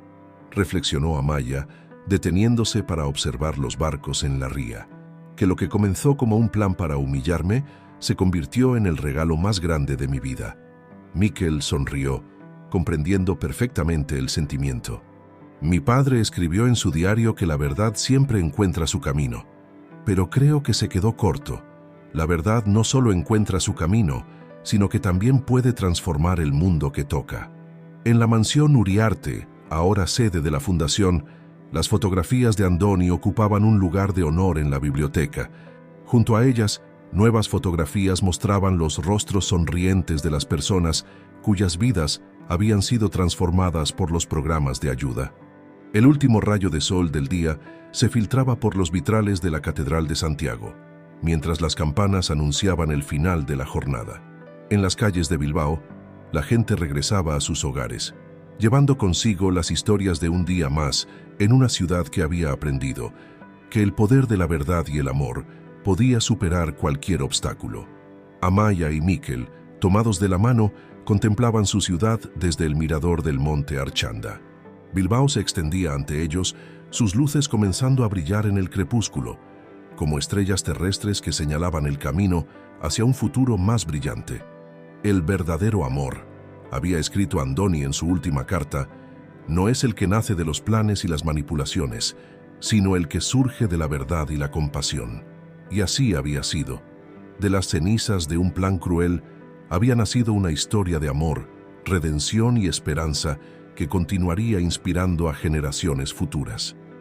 reflexionó Amaya, deteniéndose para observar los barcos en la ría. Que lo que comenzó como un plan para humillarme se convirtió en el regalo más grande de mi vida. Miquel sonrió, comprendiendo perfectamente el sentimiento. Mi padre escribió en su diario que la verdad siempre encuentra su camino, pero creo que se quedó corto. La verdad no solo encuentra su camino, sino que también puede transformar el mundo que toca. En la mansión Uriarte, ahora sede de la fundación, las fotografías de Andoni ocupaban un lugar de honor en la biblioteca. Junto a ellas, Nuevas fotografías mostraban los rostros sonrientes de las personas cuyas vidas habían sido transformadas por los programas de ayuda. El último rayo de sol del día se filtraba por los vitrales de la Catedral de Santiago, mientras las campanas anunciaban el final de la jornada. En las calles de Bilbao, la gente regresaba a sus hogares, llevando consigo las historias de un día más en una ciudad que había aprendido que el poder de la verdad y el amor podía superar cualquier obstáculo. Amaya y Miquel, tomados de la mano, contemplaban su ciudad desde el mirador del monte Archanda. Bilbao se extendía ante ellos, sus luces comenzando a brillar en el crepúsculo, como estrellas terrestres que señalaban el camino hacia un futuro más brillante. El verdadero amor, había escrito Andoni en su última carta, no es el que nace de los planes y las manipulaciones, sino el que surge de la verdad y la compasión. Y así había sido. De las cenizas de un plan cruel, había nacido una historia de amor, redención y esperanza que continuaría inspirando a generaciones futuras.